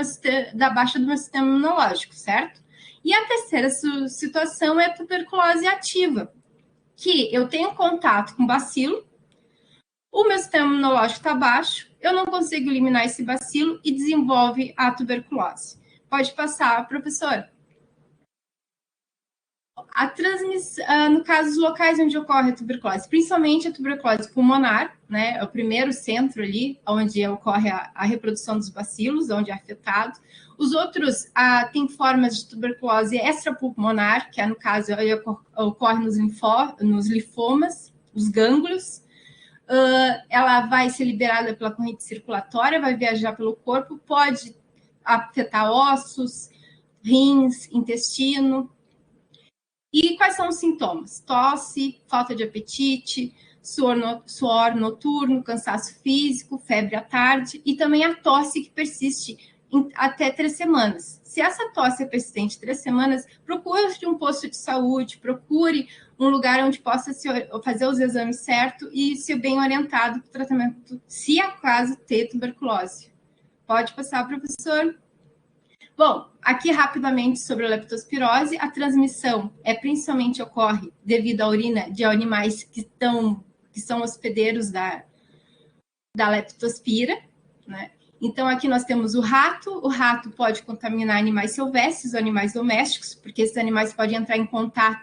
da baixa do meu sistema imunológico, certo? E a terceira situação é a tuberculose ativa, que eu tenho contato com bacilo, o meu sistema imunológico está baixo, eu não consigo eliminar esse bacilo e desenvolve a tuberculose. Pode passar, professor. A transmissão, no caso dos locais onde ocorre a tuberculose, principalmente a tuberculose pulmonar, né, é o primeiro centro ali, onde ocorre a reprodução dos bacilos, onde é afetado. Os outros têm formas de tuberculose extrapulmonar, que no caso ocorre nos linfomas, os gânglios. Ela vai ser liberada pela corrente circulatória, vai viajar pelo corpo, pode afetar ossos, rins, intestino. E quais são os sintomas? Tosse, falta de apetite, suor noturno, cansaço físico, febre à tarde e também a tosse que persiste até 3 semanas. Se essa tosse é persistente 3 semanas, procure um posto de saúde, procure um lugar onde possa fazer os exames certos e ser bem orientado para o tratamento, se acaso ter tuberculose. Pode passar, professor. Bom, aqui rapidamente sobre a leptospirose, a transmissão principalmente ocorre devido à urina de animais que são hospedeiros da leptospira, né? Então, aqui nós temos o rato pode contaminar animais silvestres ou animais domésticos, porque esses animais podem entrar em contato